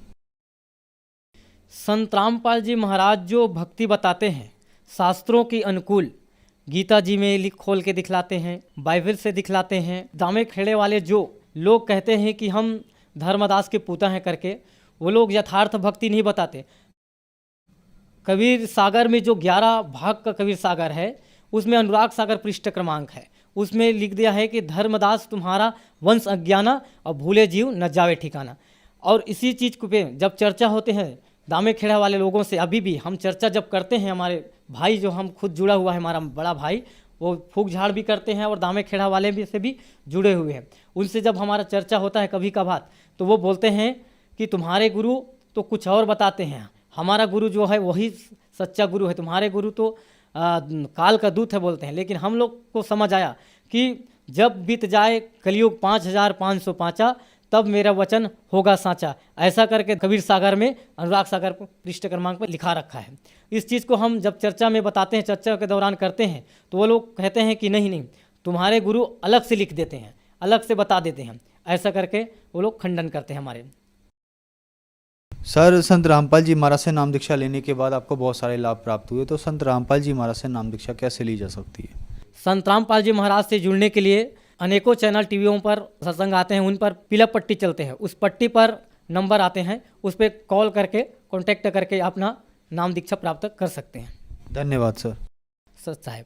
संत रामपाल जी महाराज जो भक्ति बताते हैं शास्त्रों की अनुकूल, गीता जी में लिख खोल के दिखलाते हैं, बाइबल से दिखलाते हैं। दामे खेड़े वाले जो लोग कहते हैं कि हम धर्मदास के पूता हैं करके, वो लोग यथार्थ भक्ति नहीं बताते। कबीर सागर में जो 11 भाग का कबीर सागर है, उसमें अनुराग सागर पृष्ठ क्रमांक है, उसमें लिख दिया है कि धर्मदास तुम्हारा वंश अज्ञाना और भूले जीव न जावे ठिकाना। और इसी चीज़ पे जब चर्चा होते हैं दामे खेड़ा वाले लोगों से, अभी भी हम चर्चा जब करते हैं, हमारे भाई जो हम खुद जुड़ा हुआ है, हमारा बड़ा भाई, वो फूक झाड़ भी करते हैं और दामे खेड़ा वाले भी से भी जुड़े हुए हैं। उनसे जब हमारा चर्चा होता है कभी कभार, तो वो बोलते हैं कि तुम्हारे गुरु तो कुछ और बताते हैं, हमारा गुरु जो है वही सच्चा गुरु है, तुम्हारे गुरु तो काल का दूत है बोलते हैं। लेकिन हम लोग को समझ आया कि जब बीत जाए कलयुग 5505 तब मेरा वचन होगा साचा। ऐसा करके कबीर सागर में अनुराग सागर पृष्ठ क्रमांक पर लिखा रखा है। इस चीज़ को हम जब चर्चा में बताते हैं, चर्चा के दौरान करते हैं, तो वो लोग कहते हैं कि नहीं तुम्हारे गुरु अलग से लिख देते हैं, अलग से बता देते हैं। ऐसा करके वो लोग खंडन करते हैं हमारे। सर, संत रामपाल जी महाराज से नाम दीक्षा लेने के बाद आपको बहुत सारे लाभ प्राप्त हुए, तो संत रामपाल जी महाराज से नाम दीक्षा कैसे ली जा सकती है? संत रामपाल जी महाराज से जुड़ने के लिए अनेकों चैनल टीवियों पर सत्संग आते हैं, उन पर पीला पट्टी चलते हैं, उस पट्टी पर नंबर आते हैं, उस पर कॉल करके कांटेक्ट करके अपना नाम दीक्षा प्राप्त कर सकते हैं। धन्यवाद सर। सच साहेब।